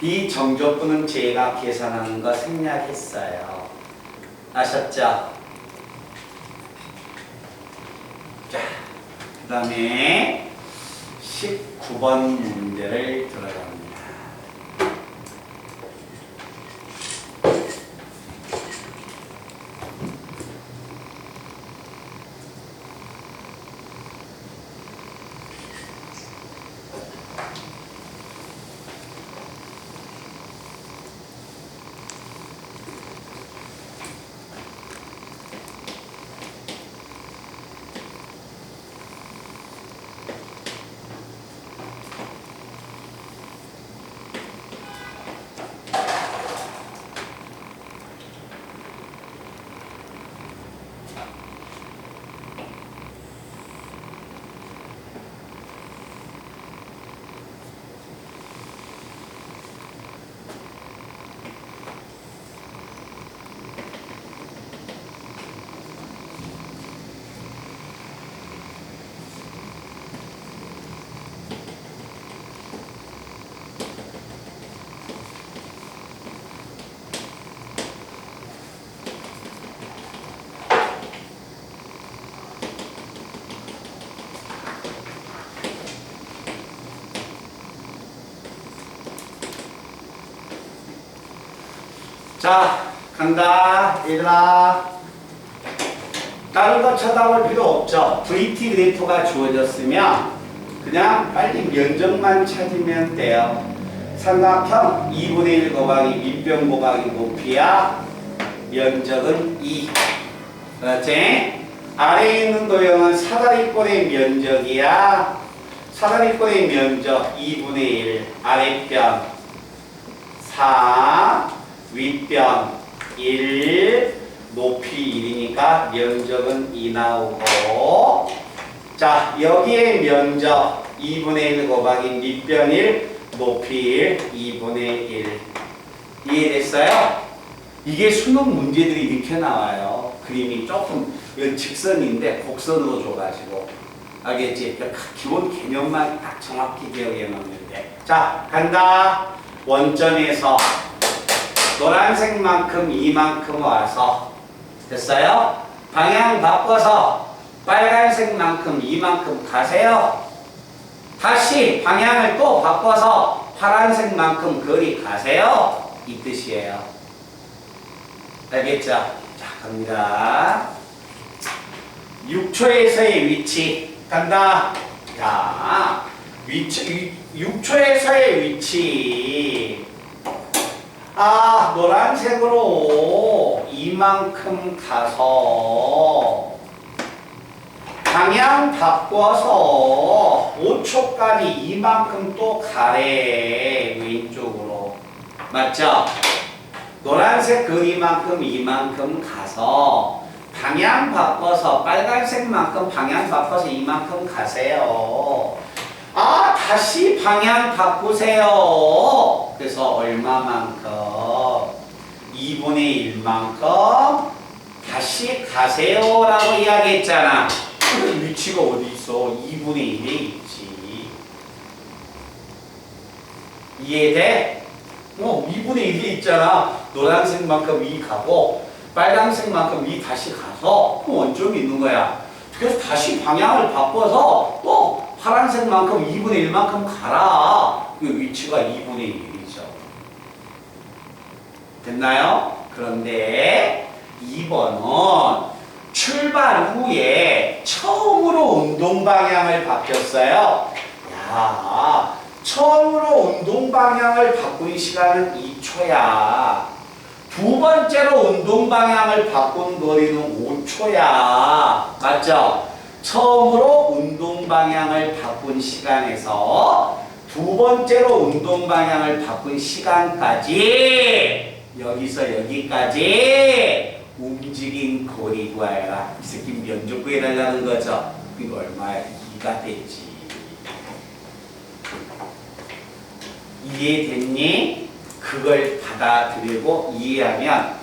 이 정적분은 제가 계산하는 거 생략했어요. 아셨죠? 자, 그 다음에 19번 문제를 들어갑니다. 자, 간다. 얘들아. 다른 거 쳐다볼 필요 없죠. VT 그래프가 주어졌으면 그냥 빨리 면적만 찾으면 돼요. 삼각형 2분의 1 곱하기 밑변 곱하기 높이야. 면적은 2. 그렇지? 아래에 있는 도형은 사다리꼴의 면적이야. 사다리꼴의 면적 2분의 1. 아랫변 4. 윗변 1, 높이 1이니까 면적은 2 나오고, 자, 여기에 면적 2분의 1 곱하기 밑변 1, 높이 2분의 1. 이해됐어요? 이게 수능 문제들이 이렇게 나와요. 그림이 조금 이건 직선인데 곡선으로 줘가지고 알겠지? 기본 개념만 딱 정확히 기억해 놓으면 돼. 자, 간다. 원점에서 노란색만큼 이만큼 와서 됐어요? 방향 바꿔서 빨간색만큼 이만큼 가세요. 다시 방향을 또 바꿔서 파란색만큼 거리 가세요. 이 뜻이에요. 알겠죠? 자, 갑니다. 6초에서의 위치 간다. 자, 6초에서의 위치. 아, 노란색으로 이만큼 가서 방향 바꿔서 5초까지 이만큼 또 가래. 왼쪽으로. 맞죠? 노란색 거리만큼 이만큼 가서 방향 바꿔서 빨간색만큼 방향 바꿔서 이만큼 가세요. 아, 다시 방향 바꾸세요. 그래서 얼마만큼? 2분의 1만큼 다시 가세요 라고 이야기했잖아. 위치가 어디 있어? 2분의 1에 있지. 이해돼? 2분의 1에 있잖아. 노란색만큼 위 가고 빨간색만큼 위 다시 가서 원점이 있는 거야. 그래서 다시 방향을 바꿔서 또 파란색만큼 2분의 1만큼 가라. 그 위치가 2분의 1이죠. 됐나요? 그런데 2번은 출발 후에 처음으로 운동 방향을 바뀌었어요. 야, 처음으로 운동 방향을 바꾼 시간은 2초야. 두 번째로 운동 방향을 바꾼 거리는 5초야. 맞죠? 처음으로 운동 방향을 바꾼 시간에서 두 번째로 운동 방향을 바꾼 시간까지 여기서 여기까지 움직인 거리 구하여라. 이 새끼 면적 구해달라는 거죠. 이거 얼마야? 2가 됐지. 이해됐니? 그걸 받아들이고 이해하면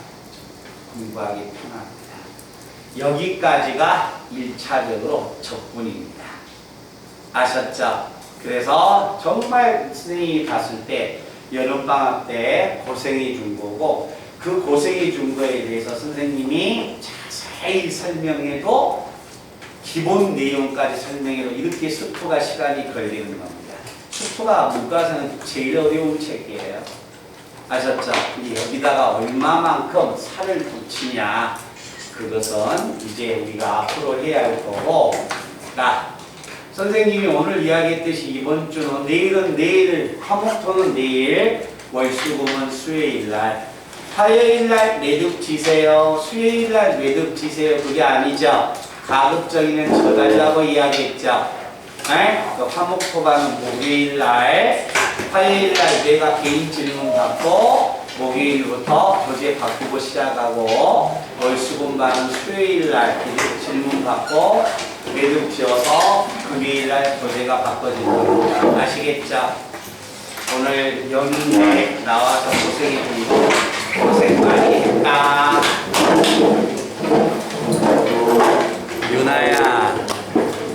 공부하기 편합니다. 여기까지가 1차적으로 적분입니다. 아셨죠? 그래서 정말 선생님이 봤을 때 여름방학 때 고생해 준 거고 그 고생해 준 거에 대해서 선생님이 자세히 설명해도 기본 내용까지 설명해도 이렇게 수투가 시간이 걸리는 겁니다. 수투가 문과에서는 제일 어려운 책이에요. 아셨죠? 여기다가 얼마만큼 살을 붙이냐 그것은 이제 우리가 앞으로 해야 할 거고. 자, 선생님이 오늘 이야기했듯이 이번 주는 내일은 내일, 화목토는 내일, 월수금은 수요일날, 화요일날 매듭 지세요, 수요일날 매듭 지세요. 그게 아니죠. 가급적이면 져달라고 이야기했죠. 네? 화목토가는 목요일날, 화요일날 내가 개인 질문 받고 목요일부터 교재 바꾸고 시작하고 월수금반은 수요일날 질문 받고 매듭 지어서 금요일날 교재가 바꿔질 겁니다. 아시겠죠? 오늘 연대 나와서 고생해주고 고생 많이 했다.